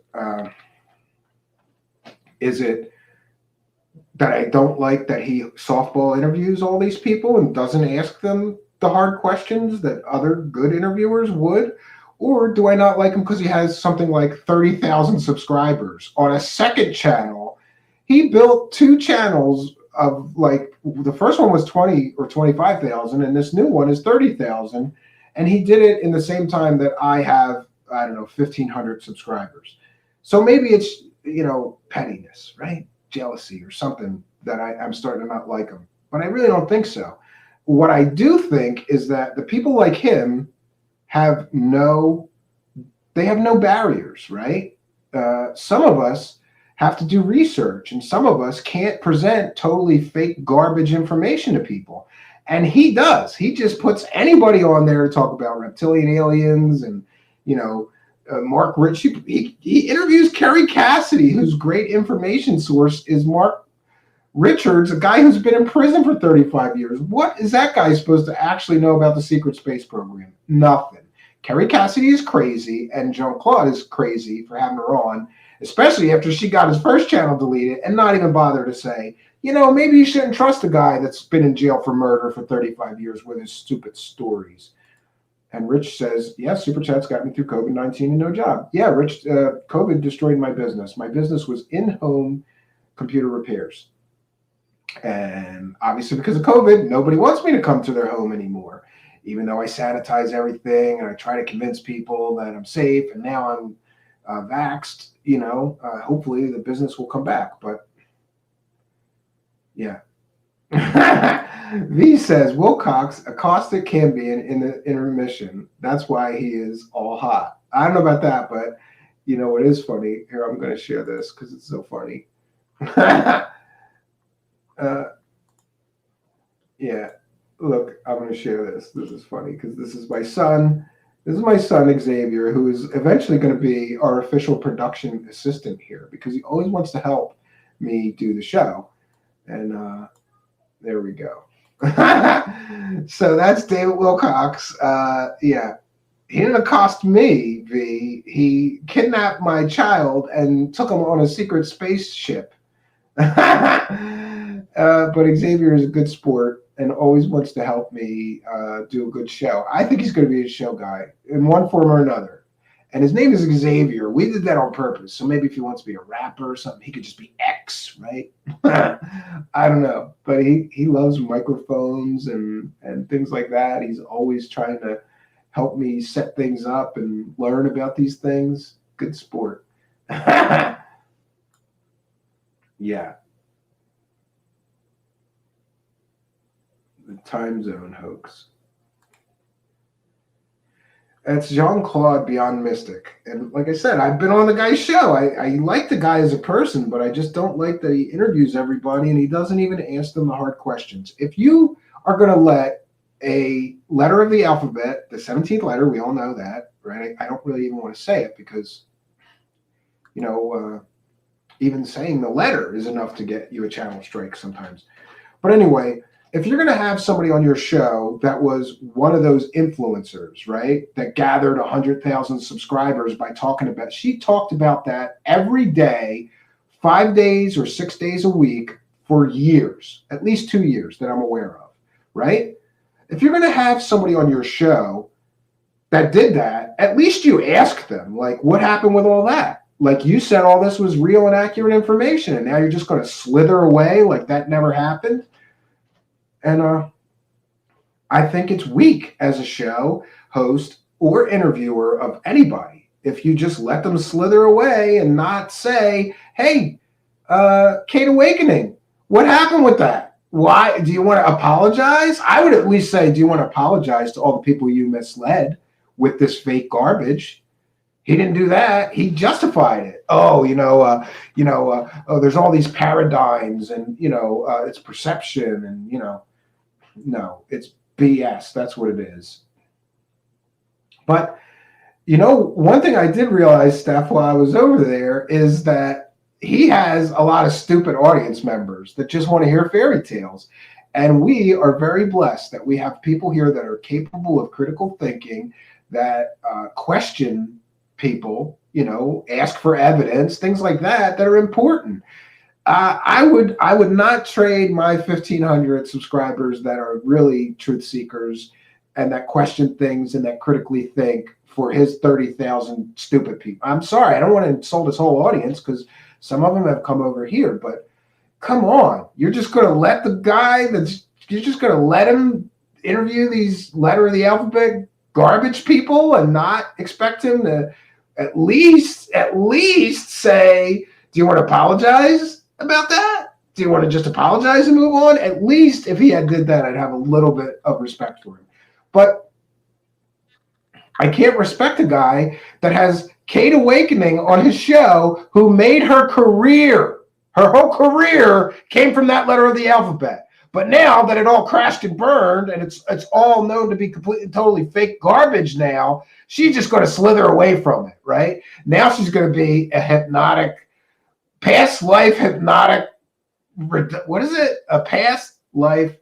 that I don't like that he softball interviews all these people and doesn't ask them the hard questions that other good interviewers would? Or do I not like him because he has something like 30,000 subscribers on a second channel? He built 2 channels of, like, the first one was 20 or 25,000, and this new one is 30,000. And he did it in the same time that I have, I don't know, 1,500 subscribers. So maybe it's, pettiness, right? Jealousy or something that I'm starting to not like him. But I really don't think so. What I do think is that the people like him have no barriers, right? Some of us have to do research, and some of us can't present totally fake garbage information to people. And he does. He just puts anybody on there to talk about reptilian aliens and, Mark Rich. He interviews Kerry Cassidy, whose great information source is Mark Richards, a guy who's been in prison for 35 years. What is that guy supposed to actually know about the secret space program? Nothing. Kerry Cassidy is crazy, and Jean-Claude is crazy for having her on, especially after she got his first channel deleted and not even bother to say, maybe you shouldn't trust a guy that's been in jail for murder for 35 years with his stupid stories. And Rich says, yeah, Super Chat's got me through COVID-19 and no job. Yeah, Rich, COVID destroyed my business. My business was in-home computer repairs. And obviously because of COVID, nobody wants me to come to their home anymore, even though I sanitize everything and I try to convince people that I'm safe. And now I'm vaxxed, hopefully the business will come back. But yeah. V says, Wilcocks accosted Cambion in the intermission. That's why he is all hot. I don't know about that, but what is funny? Here, I'm going to share this because it's so funny. Yeah, look, I'm going to share this. This is funny because this is my son. This is my son, Xavier, who is eventually going to be our official production assistant here because he always wants to help me do the show. And there we go. So that's David Wilcocks. Yeah.
He didn't accost me, V. He kidnapped my child and took him on a secret spaceship. But Xavier is a good sport and always wants to help me do a good show. I think he's going to be a show guy in one form or another. And his name is Xavier. We did that on purpose. So maybe if he wants to be a rapper or something, he could just be X, right? I don't know. But he loves microphones and things like that. He's always trying to help me set things up and learn about these things. Good sport. Yeah. The time zone hoax. That's Jean-Claude Beyond Mystic. And like I said, I've been on the guy's show. I like the guy as a person, but I just don't like that he interviews everybody and he doesn't even ask them the hard questions. If you are going to let a letter of the alphabet, the 17th letter, we all know that, right? I don't really even want to say it because, even saying the letter is enough to get you a channel strike sometimes. But anyway, if you're going to have somebody on your show that was one of those influencers, right, that gathered 100,000 subscribers by talking about, she talked about that every day, 5 days or 6 days a week for years, at least 2 years that I'm aware of, right? If you're going to have somebody on your show that did that, at least you ask them, like, what happened with all that? Like, you said all this was real and accurate information, and now you're just going to slither away like that never happened? And I think it's weak as a show host or interviewer of anybody if you just let them slither away and not say, hey, Kate Awakening, what happened with that? Why? Do you want to apologize? I would at least say, do you want to apologize to all the people you misled with this fake garbage? He didn't do that. He justified it. Oh, there's all these paradigms and, it's perception and, no, it's BS. That's what it is. But, one thing I did realize, Steph, while I was over there is that he has a lot of stupid audience members that just want to hear fairy tales. And we are very blessed that we have people here that are capable of critical thinking, that question people, ask for evidence, things like that are important. I would not trade my 1,500 subscribers that are really truth seekers and that question things and that critically think for his 30,000 stupid people. I'm sorry, I don't want to insult his whole audience because some of them have come over here, but come on, you're just going to let the guy you're just going to let him interview these letter of the alphabet garbage people and not expect him to at least say, do you want to apologize about that? Do you want to just apologize and move on? At least if he had did that, I'd have a little bit of respect for him. But I can't respect a guy that has Kate Awakening on his show who made her whole career came from that letter of the alphabet. But now that it all crashed and burned and it's all known to be completely, totally fake garbage now, she's just going to slither away from it, right? Now she's going to be a hypnotic, past life hypnotic, what is it? A past life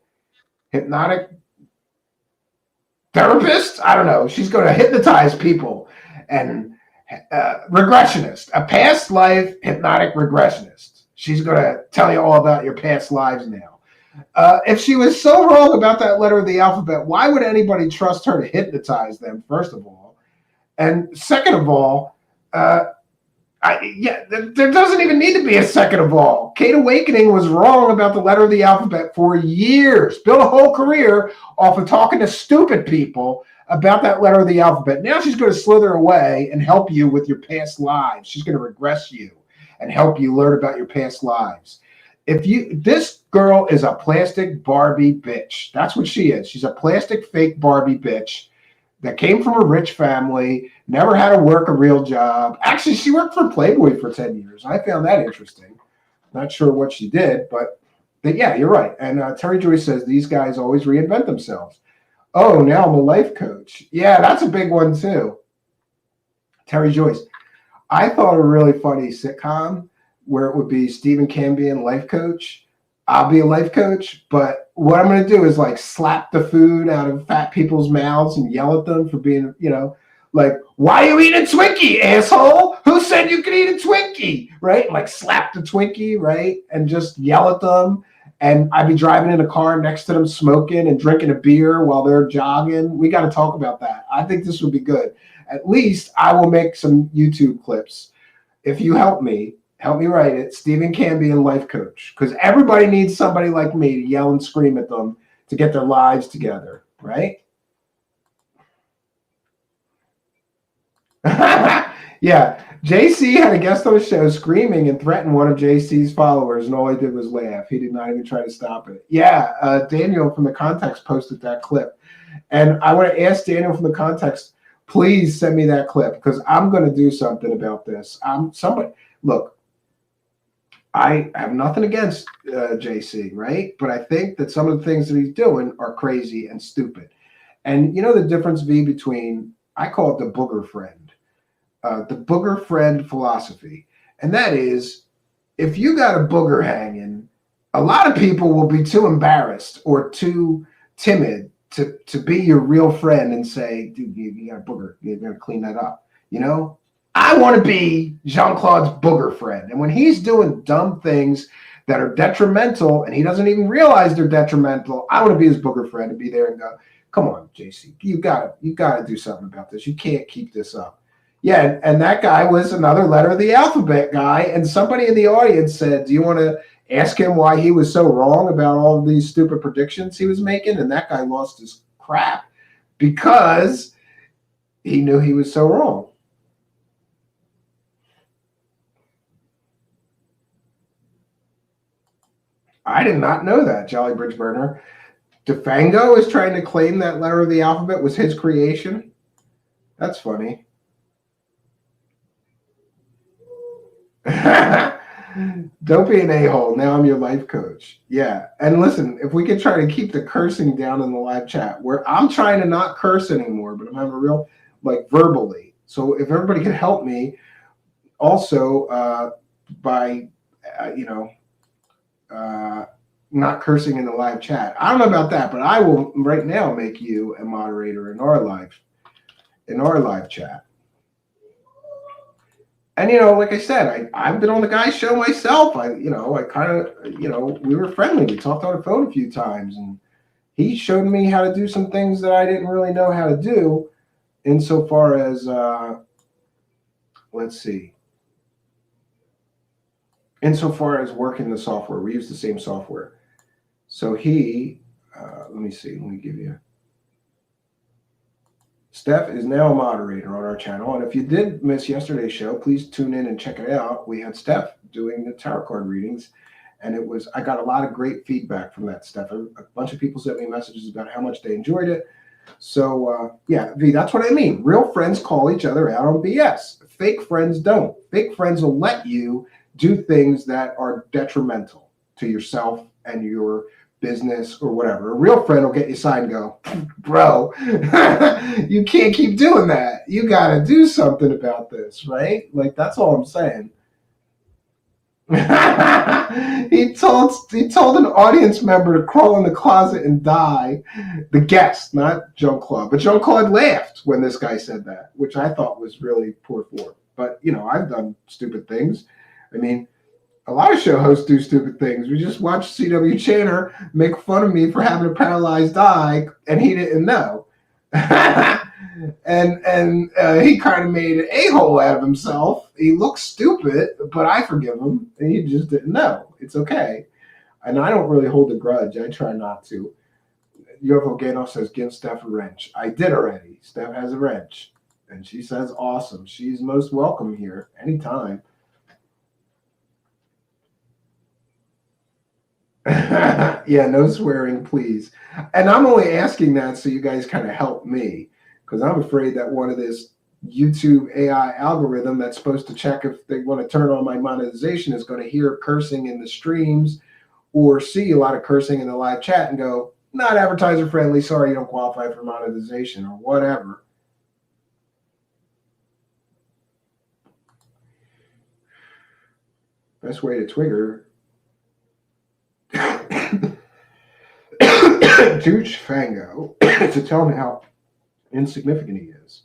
hypnotic therapist? I don't know. She's going to hypnotize people and regressionist, a past life hypnotic regressionist. She's going to tell you all about your past lives now. If she was so wrong about that letter of the alphabet, why would anybody trust her to hypnotize them, first of all? And second of all, there doesn't even need to be a second of all. Kate Awakening was wrong about the letter of the alphabet for years, built a whole career off of talking to stupid people about that letter of the alphabet. Now she's going to slither away and help you with your past lives. She's going to regress you and help you learn about your past lives. This girl is a plastic Barbie bitch. That's what she is. She's a plastic fake Barbie bitch that came from a rich family, never had to work a real job. Actually, she worked for Playboy for 10 years. I found that interesting. Not sure what she did, but yeah, you're right. And Terry Joyce says these guys always reinvent themselves. Oh, now I'm a life coach. Yeah, that's a big one too. Terry Joyce. I thought a really funny sitcom where it would be Stephen Cambian, life coach. I'll be a life coach, but what I'm going to do is like slap the food out of fat people's mouths and yell at them for being, Like, why are you eating a Twinkie, asshole? Who said you could eat a Twinkie? Right? Like slap the Twinkie, right? And just yell at them. And I'd be driving in a car next to them smoking and drinking a beer while they're jogging. We got to talk about that. I think this would be good. At least I will make some YouTube clips. If you help me write it, Stephen Cambian Life Coach. Because everybody needs somebody like me to yell and scream at them to get their lives together, right? Yeah, JC had a guest on the show screaming and threatened one of JC's followers, and all he did was laugh. He did not even try to stop it. Yeah, Daniel from the Context posted that clip. And I want to ask Daniel from the Context, please send me that clip, because I'm going to do something about this. Look, I have nothing against JC, right? But I think that some of the things that he's doing are crazy and stupid. And you know the difference, V, between, I call it the booger friend. The booger friend philosophy. And that is, if you got a booger hanging, a lot of people will be too embarrassed or too timid to be your real friend and say, dude, you got a booger, you got to clean that up. You know, I want to be Jean-Claude's booger friend. And when he's doing dumb things that are detrimental and he doesn't even realize they're detrimental, I want to be his booger friend and be there and go, come on, JC, you got to do something about this. You can't keep this up. Yeah, and that guy was another letter of the alphabet guy, and somebody in the audience said, do you want to ask him why he was so wrong about all of these stupid predictions he was making? And that guy lost his crap because he knew he was so wrong. I did not know that, Jolly Bridge Burner. DeFango is trying to claim that letter of the alphabet was his creation? That's funny. Don't be an a-hole. Now I'm your life coach. Yeah. And listen, if we could try to keep the cursing down in the live chat, where I'm trying to not curse anymore, but I'm having a real, like, verbally. So if everybody could help me also by, not cursing in the live chat. I don't know about that, but I will right now make you a moderator in our live chat. And, like I said, I've been on the guy's show myself. We were friendly. We talked on the phone a few times, and he showed me how to do some things that I didn't really know how to do insofar as, insofar as working the software. We use the same software. So he, let me give you. Steph is now a moderator on our channel. And if you did miss yesterday's show, please tune in and check it out. We had Steph doing the tarot card readings. And I got a lot of great feedback from that, Steph. A bunch of people sent me messages about how much they enjoyed it. So, yeah, V, that's what I mean. Real friends call each other out on BS. Fake friends don't. Fake friends will let you do things that are detrimental to yourself and your business or whatever. A real friend will get you aside and go, bro, you can't keep doing that. You got to do something about this, right? Like, that's all I'm saying. he told an audience member to crawl in the closet and die. The guest, not Jean-Claude. But Jean-Claude laughed when this guy said that, which I thought was really poor form. But, I've done stupid things. I mean, a lot of show hosts do stupid things. We just watched C.W. Channer make fun of me for having a paralyzed eye, and he didn't know. and he kind of made an a-hole out of himself. He looks stupid, but I forgive him, and he just didn't know. It's okay. And I don't really hold a grudge. I try not to. UFO Gandalf says, give Steph a wrench. I did already. Steph has a wrench. And she says, awesome. She's most welcome here anytime. Yeah, no swearing, please. And I'm only asking that so you guys kind of help me, because I'm afraid that one of this YouTube AI algorithm that's supposed to check if they want to turn on my monetization is going to hear cursing in the streams or see a lot of cursing in the live chat and go, not advertiser friendly, sorry, you don't qualify for monetization or whatever. Best way to trigger Juge Fango to tell him how insignificant he is.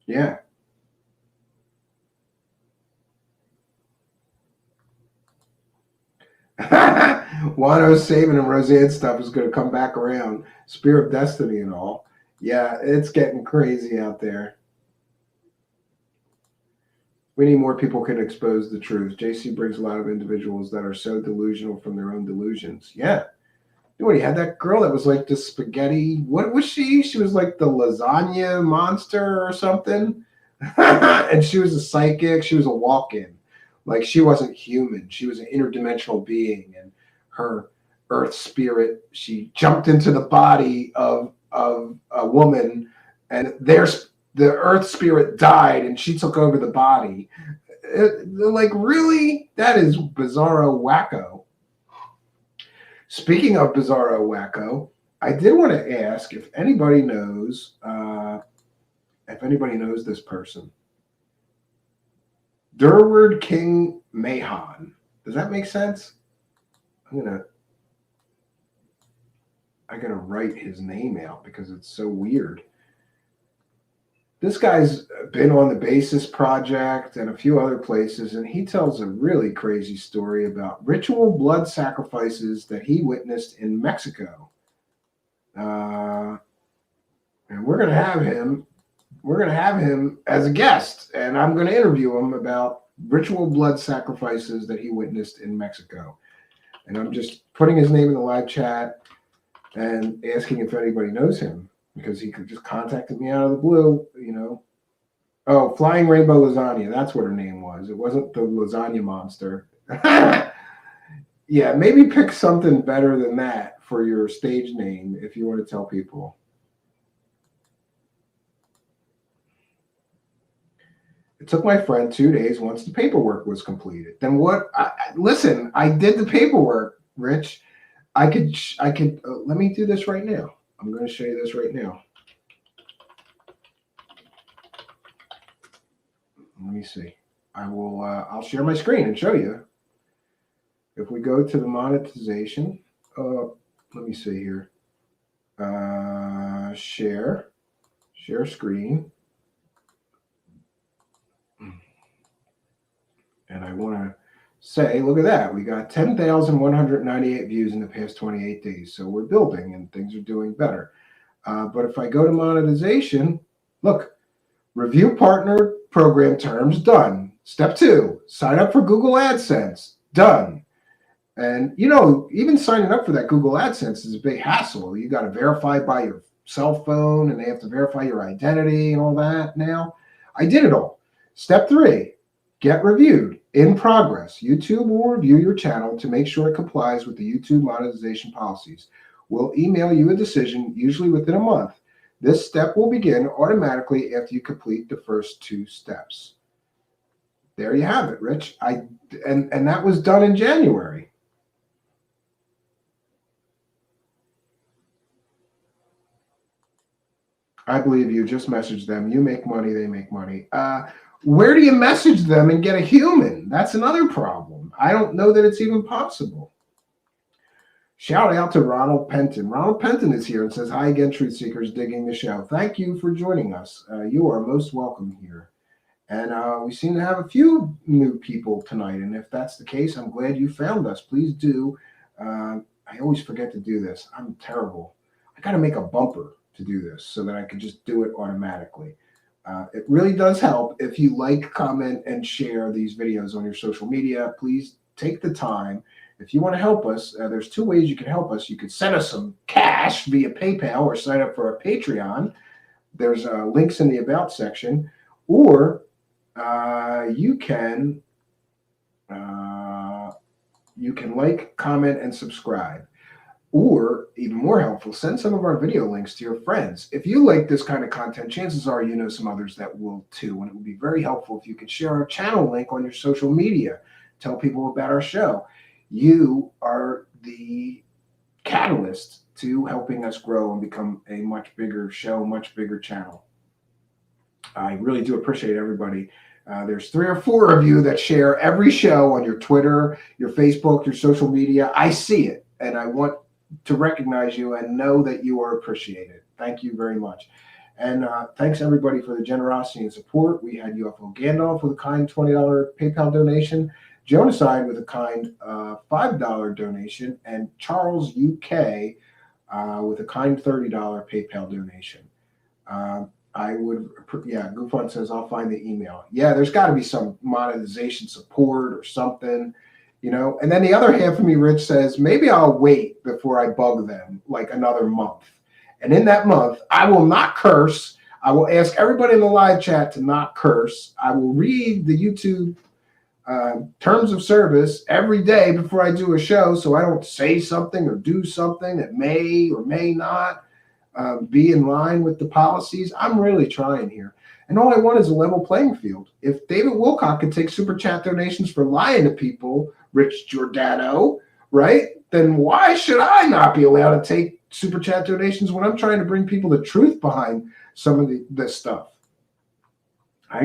Yeah. Wano's saving and Roseanne stuff is going to come back around. Spear of Destiny and all. Yeah, it's getting crazy out there. We need more people who can expose the truth. JC brings a lot of individuals that are so delusional from their own delusions. Yeah. What, he had that girl that was like the spaghetti. What was she? She was like the lasagna monster or something. And she was a psychic. She was a walk-in. Like, she wasn't human. She was an interdimensional being. And her earth spirit, she jumped into the body of a woman, and there's the earth spirit died, and she took over the body. Like, really? That is bizarro wacko. Speaking of bizarro wacko, I did want to ask if anybody knows this person. Durward King Mahon. Does that make sense? I gotta write his name out because it's so weird. This guy's been on the Basis Project and a few other places, and he tells a really crazy story about ritual blood sacrifices that he witnessed in Mexico. And we're gonna have him. We're gonna have him as a guest, and I'm gonna interview him about ritual blood sacrifices that he witnessed in Mexico. And I'm just putting his name in the live chat and asking if anybody knows him, because he could just contacted me out of the blue, Oh, Flying Rainbow Lasagna. That's what her name was. It wasn't the lasagna monster. Yeah, maybe pick something better than that for your stage name if you want to tell people. It took my friend 2 days once the paperwork was completed. Then what? Listen, I did the paperwork, Rich. I could. Let me do this right now. I'm going to show you this right now. Let me see. I'll share my screen and show you. If we go to the monetization, let me see here. Share screen. And I want to say, look at that. We got 10,198 views in the past 28 days. So we're building and things are doing better. But if I go to monetization, look, review partner program terms, done. Step 2, sign up for Google AdSense, done. And, even signing up for that Google AdSense is a big hassle. You got to verify by your cell phone, and they have to verify your identity and all that now. I did it all. Step 3, get reviewed. In progress. YouTube will review your channel to make sure it complies with the YouTube monetization policies. We'll email you a decision, usually within a month. This step will begin automatically after you complete the first 2 steps. There you have it, Rich. And that was done in January. I believe you. Just message them. You make money, they make money. Where do you message them and get a human? That's another problem. I don't know that it's even possible. Shout out to Ronald Penton. Ronald Penton is here and says, hi again, Truth Seekers, digging the show. Thank you for joining us. You are most welcome here. And we seem to have a few new people tonight. And if that's the case, I'm glad you found us. Please do. I always forget to do this. I'm terrible. I got to make a bumper to do this so that I can just do it automatically. It really does help if you like, comment, and share these videos on your social media. Please take the time. If you want to help us, there's 2 ways you can help us. You can send us some cash via PayPal or sign up for a Patreon. There's links in the About section. Or you can like, comment, and subscribe. Or, even more helpful, send some of our video links to your friends. If you like this kind of content, chances are you know some others that will too. And it would be very helpful if you could share our channel link on your social media. Tell people about our show. You are the catalyst to helping us grow and become a much bigger show, much bigger channel. I really do appreciate everybody. There's 3 or 4 of you that share every show on your Twitter, your Facebook, your social media. I see it, and I want to recognize you and know that you are appreciated. Thank you very much. And thanks everybody for the generosity and support. We had UFO Gandalf with a kind $20 PayPal donation, Jonaside with a kind $5 donation, and Charles UK with a kind $30 PayPal donation. I would, Goofon says, I'll find the email. Yeah, there's got to be some monetization support or something, And then the other half of me, Rich, says, maybe I'll wait before I bug them like another month. And in that month, I will not curse. I will ask everybody in the live chat to not curse. I will read the YouTube terms of service every day before I do a show so I don't say something or do something that may or may not be in line with the policies. I'm really trying here. And all I want is a level playing field. If David Wilcock could take super chat donations for lying to people, Rich Giordano, right? Then why should I not be allowed to take super chat donations when I'm trying to bring people the truth behind some of this stuff? I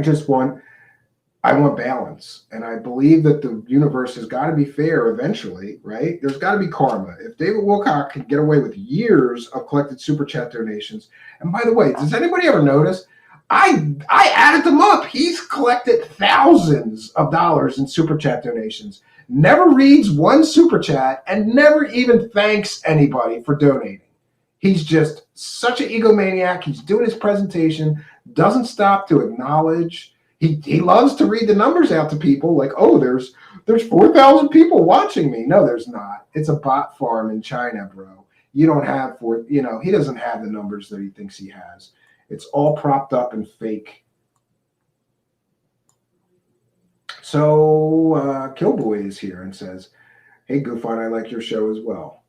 want balance. And I believe that the universe has got to be fair eventually, right? There's got to be karma. If David Wilcock can get away with years of collected super chat donations, and by the way, does anybody ever notice? I added them up. He's collected thousands of dollars in super chat donations, never reads one super chat, and never even thanks anybody for donating. He's just such an egomaniac. He's doing his presentation, doesn't stop to acknowledge. He loves to read the numbers out to people like, oh, there's 4,000 people watching me. No, there's not. It's a bot farm in China, bro. You don't have he doesn't have the numbers that he thinks he has. It's all propped up and fake. So Killboy is here and says, hey, Goofon, I like your show as well.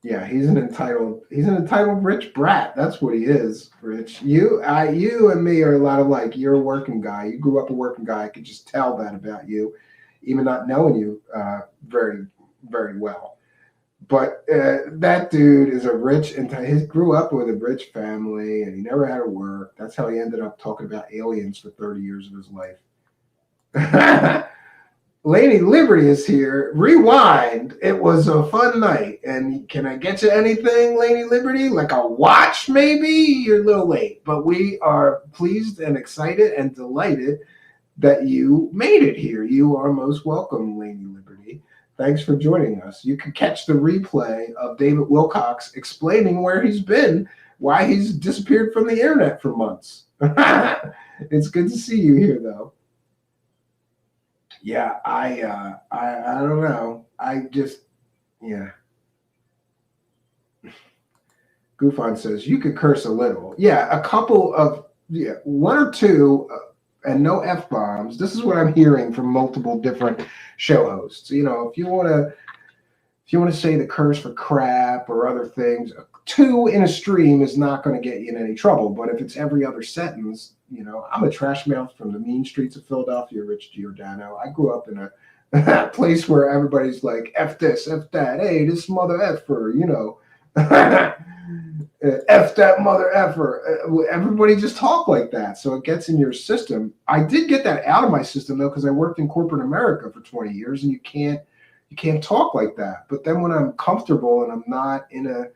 Yeah, he's an entitled rich brat. That's what he is, Rich. You and me are a lot alike. You're a working guy. You grew up a working guy. I could just tell that about you, even not knowing you very, very well. But that dude is a rich, he grew up with a rich family, and he never had to work. That's how he ended up talking about aliens for 30 years of his life. Lady Liberty is here. Rewind. It was a fun night. And can I get you anything, Lady Liberty? Like a watch, maybe? You're a little late. But we are pleased and excited and delighted that you made it here. You are most welcome, Lady Liberty. Thanks for joining us. You can catch the replay of David Wilcocks explaining where he's been, why he's disappeared from the internet for months. It's good to see you here, though. Yeah, I don't know. Goofon says you could curse a little. Yeah, a couple of one or two, and no F-bombs. This is what I'm hearing from multiple different show hosts. If you want to say the curse for crap or other things, 2 in a stream is not going to get you in any trouble. But if it's every other sentence, I'm a trash mouth from the mean streets of Philadelphia, Rich Giordano. I grew up in a place where everybody's like, F this, F that. Hey, this mother effer, F that mother effer. Everybody just talk like that. So it gets in your system. I did get that out of my system, though, because I worked in corporate America for 20 years, and you can't talk like that. But then when I'm comfortable and I'm not in a,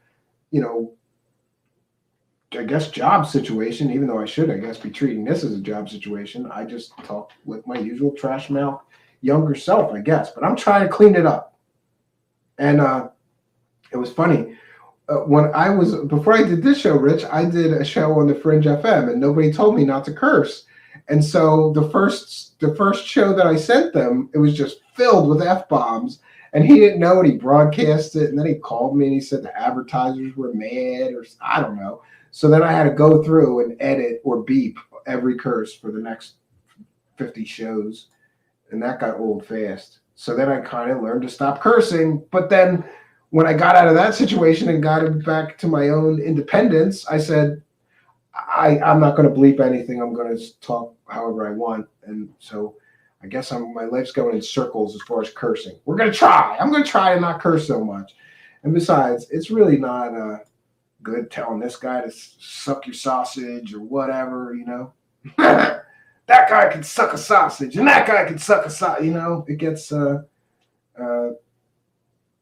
I guess, job situation, even though I should, I guess, be treating this as a job situation, I just talk with my usual trash mouth younger self, I guess. But I'm trying to clean it up. And it was funny. Before I did this show, Rich, I did a show on the Fringe FM, and nobody told me not to curse. And so the first show that I sent them, it was just filled with F-bombs. And he didn't know it. He broadcast it, and then he called me and he said the advertisers were mad, or I don't know. So then I had to go through and edit or beep every curse for the next 50 shows. And that got old fast. So then I kind of learned to stop cursing. But then when I got out of that situation and got it back to my own independence, I said, I'm not going to bleep anything. I'm going to talk however I want. And so I guess my life's going in circles as far as cursing. We're going to try. I'm going to try to not curse so much. And besides, it's really not good telling this guy to suck your sausage or whatever, That guy can suck a sausage, and that guy can suck a sausage.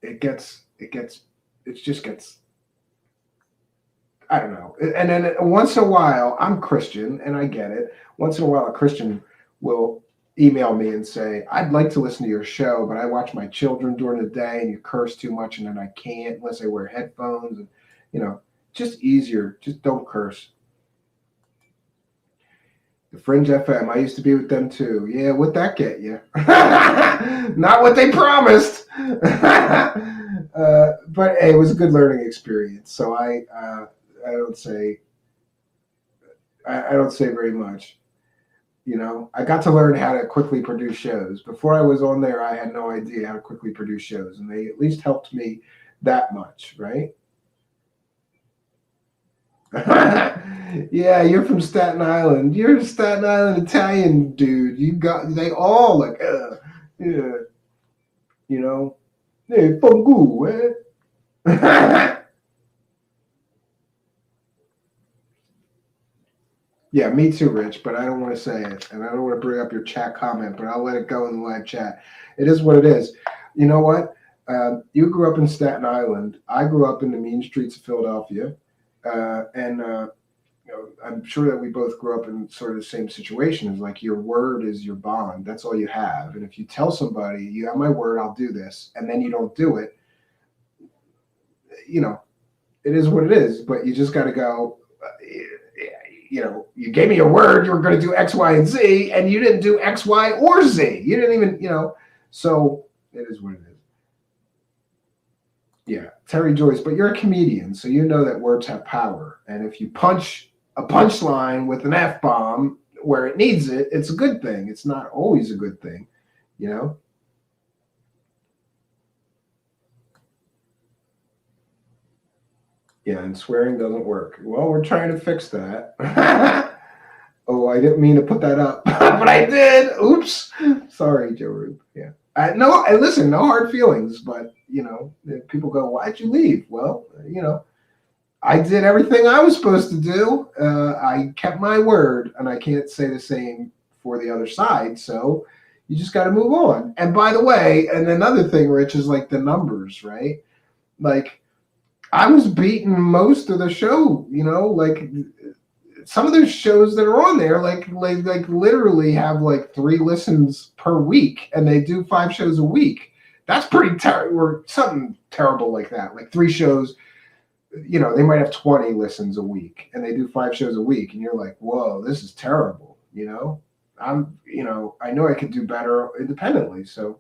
It just gets I don't know. And then once in a while, I'm Christian and I get it. Once in a while, a Christian will email me and say, I'd like to listen to your show, but I watch my children during the day and you curse too much and then I can't unless I wear headphones. And, just easier. Just don't curse. The Fringe FM, I used to be with them too. Yeah, what'd that get you? Not what they promised. But hey, it was a good learning experience. So I don't say very much. I got to learn how to quickly produce shows. Before I was on there, I had no idea how to quickly produce shows, and they at least helped me that much, right? Yeah, you're from Staten Island. You're a Staten Island Italian dude. They all like, yeah, hey, fungu, eh? Yeah, me too, Rich, but I don't want to say it, and I don't want to bring up your chat comment, but I'll let it go in the live chat. It is what it is. You know what? You grew up in Staten Island. I grew up in the mean streets of Philadelphia, and I'm sure that we both grew up in sort of the same situations. Like your word is your bond. That's all you have. And if you tell somebody, you have my word, I'll do this, and then you don't do it, it is what it is. But you just got to go. You gave me your word you were going to do X, Y, and Z, and you didn't do X, Y, or Z. You didn't even, so it is what it is. Yeah, Terry Joyce, but you're a comedian, so you know that words have power. And if you punch a punchline with an F-bomb where it needs it, it's a good thing. It's not always a good thing, Yeah, and swearing doesn't work. Well, we're trying to fix that. Oh, I didn't mean to put that up, but I did. Oops. Sorry, Joe Rube. Yeah. Listen, no hard feelings, but, people go, why'd you leave? Well, I did everything I was supposed to do. I kept my word, and I can't say the same for the other side. So you just got to move on. And by the way, and another thing, Rich, is like the numbers, right? Like, I was beating most of the show, like some of those shows that are on there, like literally have like 3 listens per week, and they do 5 shows a week. That's pretty terrible, or something terrible like that. Like 3 shows, they might have 20 listens a week, and they do 5 shows a week, and you're like, whoa, this is terrible. I know I could do better independently, so.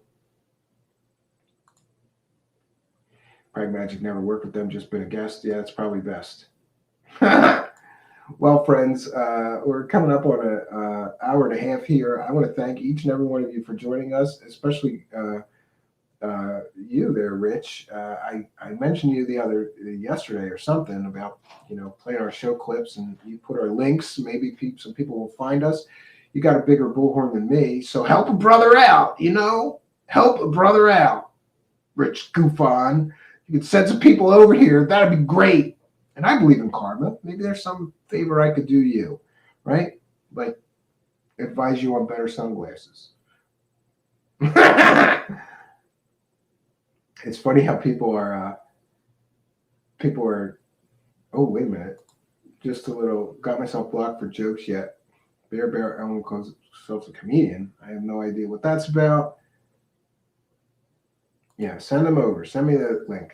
Pragmagic never worked with them, just been a guest. Yeah, it's probably best. Well, friends, we're coming up on an hour and a half here. I want to thank each and every one of you for joining us, especially you there, Rich. I mentioned you yesterday or something about playing our show clips, and you put our links. Maybe some people will find us. You got a bigger bullhorn than me, so help a brother out. Help a brother out, Rich Goofon. You could send some people over here. That'd be great. And I believe in karma. Maybe there's some favor I could do you, right? Like advise you on better sunglasses. It's funny how people are, oh, wait a minute. Just a little, got myself blocked for jokes yet. Bear Ellen calls himself a comedian. I have no idea what that's about. Yeah, send them over. Send me the link.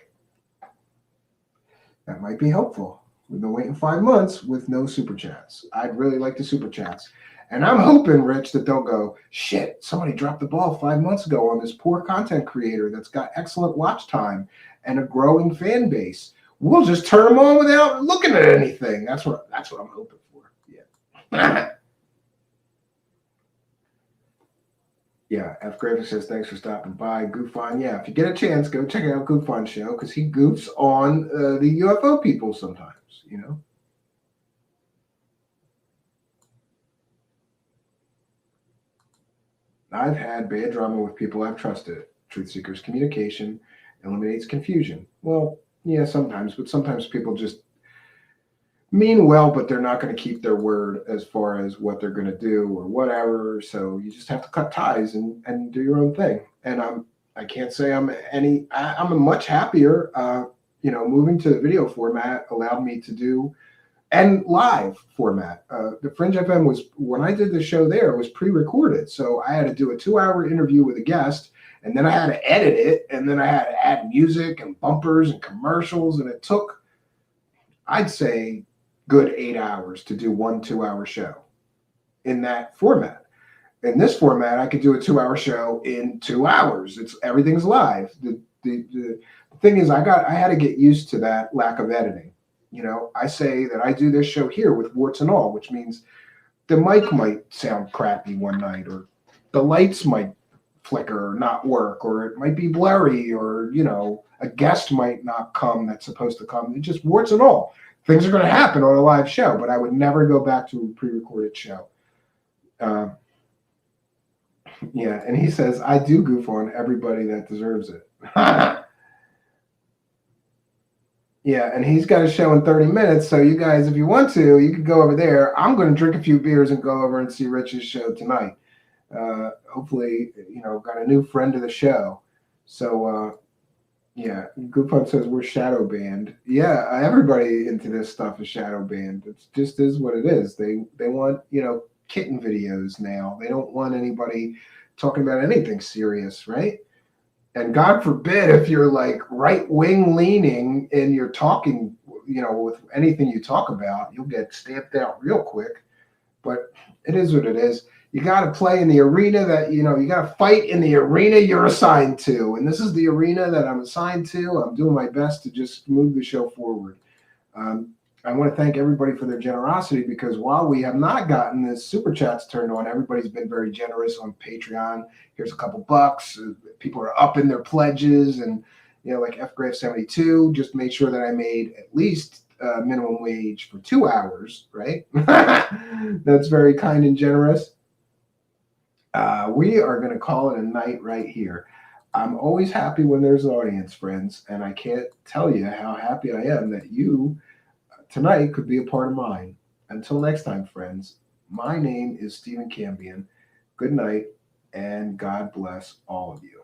That might be helpful. We've been waiting 5 months with no super chats. I'd really like the super chats. And I'm hoping, Rich, that they'll go, shit, somebody dropped the ball 5 months ago on this poor content creator that's got excellent watch time and a growing fan base. We'll just turn them on without looking at anything. That's what I'm hoping for. Yeah. Yeah, F. Graphic says, thanks for stopping by. Goofon, yeah, if you get a chance, go check out Goofon's show, because he goofs on the UFO people sometimes, I've had bad drama with people I've trusted. Truthseekers communication eliminates confusion. Well, yeah, sometimes, but sometimes people just mean well, but they're not going to keep their word as far as what they're going to do or whatever. So you just have to cut ties and do your own thing. And I can't say I'm much happier moving to the video format allowed me to do and live format. The Fringe FM was, when I did the show there, it was pre-recorded. So I had to do a 2-hour interview with a guest, and then I had to edit it, and then I had to add music and bumpers and commercials, and it took, I'd say, good 8 hours to do one 2-hour show in that format. In this format, I could do a 2-hour show in 2 hours. Everything's live. The thing is, I had to get used to that lack of editing. I say that I do this show here with warts and all, which means the mic might sound crappy one night, or the lights might flicker or not work, or it might be blurry, or, a guest might not come that's supposed to come. It's just warts and all. Things are going to happen on a live show, but I would never go back to a pre-recorded show. Yeah, and he says, I do goof on everybody that deserves it. Yeah, and he's got a show in 30 minutes, so you guys, if you want to, you can go over there. I'm going to drink a few beers and go over and see Rich's show tonight. Hopefully, got a new friend of the show. So, yeah, Goofon says we're shadow banned. Yeah, everybody into this stuff is shadow banned. It just is what it is. They want, kitten videos now. They don't want anybody talking about anything serious, right? And God forbid if you're like right-wing leaning and you're talking, with anything you talk about, you'll get stamped out real quick. But it is what it is. You got to play in the arena that, you got to fight in the arena you're assigned to. And this is the arena that I'm assigned to. I'm doing my best to just move the show forward. I want to thank everybody for their generosity, because while we have not gotten the super chats turned on, everybody's been very generous on Patreon. Here's a couple bucks. People are up in their pledges, and like FGrave72 just made sure that I made at least minimum wage for 2 hours. Right? That's very kind and generous. We are going to call it a night right here. I'm always happy when there's an audience, friends, and I can't tell you how happy I am that you tonight could be a part of mine. Until next time, friends, my name is Stephen Cambion. Good night, and God bless all of you.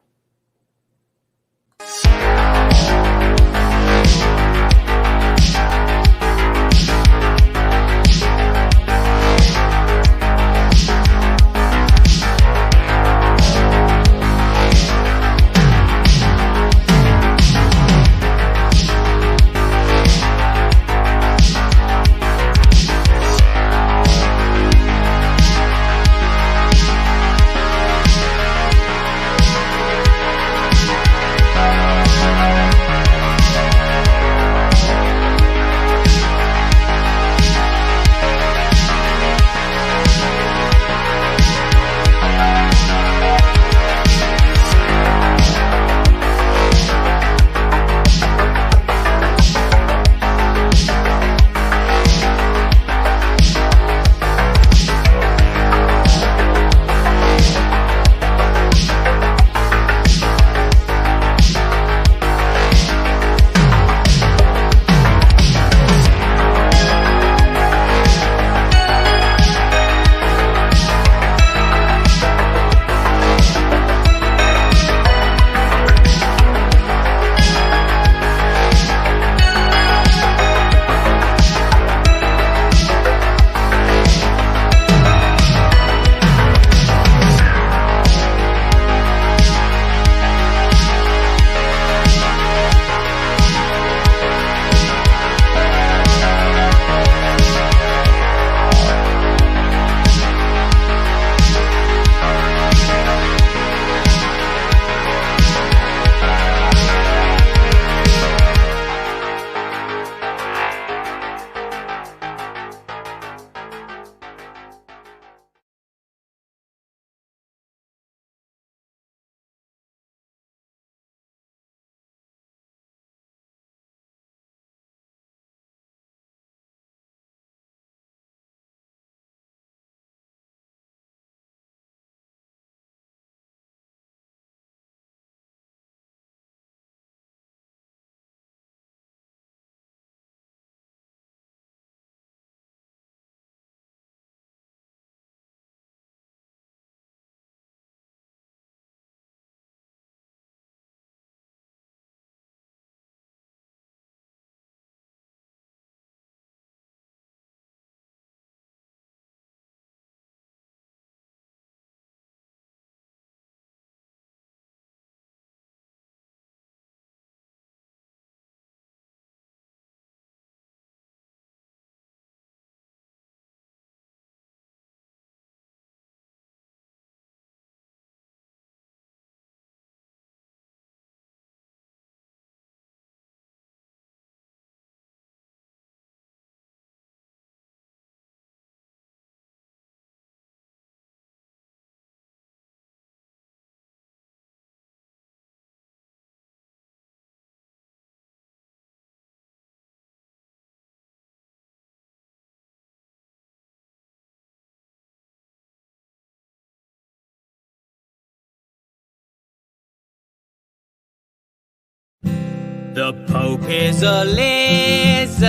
The Pope is a lizard,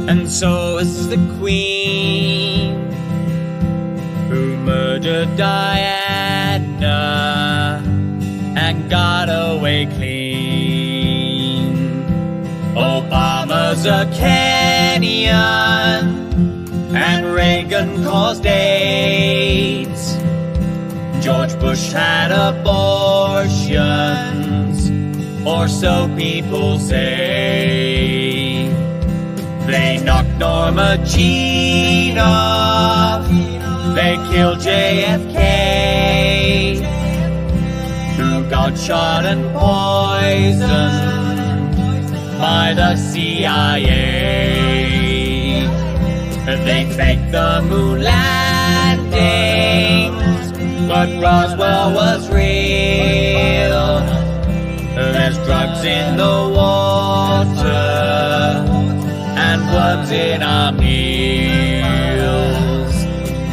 and so is the Queen, who murdered Diana and got away clean. Obama's a Kenyan, and Reagan caused AIDS. George Bush had abortions, or so people say. They knocked Norma Jean off, they killed JFK, who got shot and poisoned by the CIA. They faked the moon landings, but Roswell was real. There's drugs in the water and worms in our meals.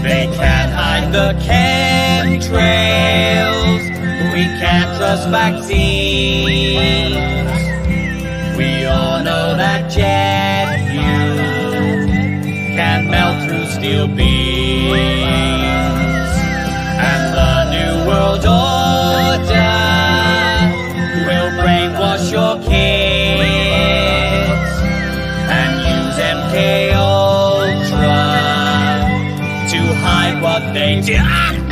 They can't hide the chemtrails. We can't trust vaccines. We all know that jet fuel can melt through steel beams. And the New World Order will brainwash your kids and use MK Ultra to hide what they did.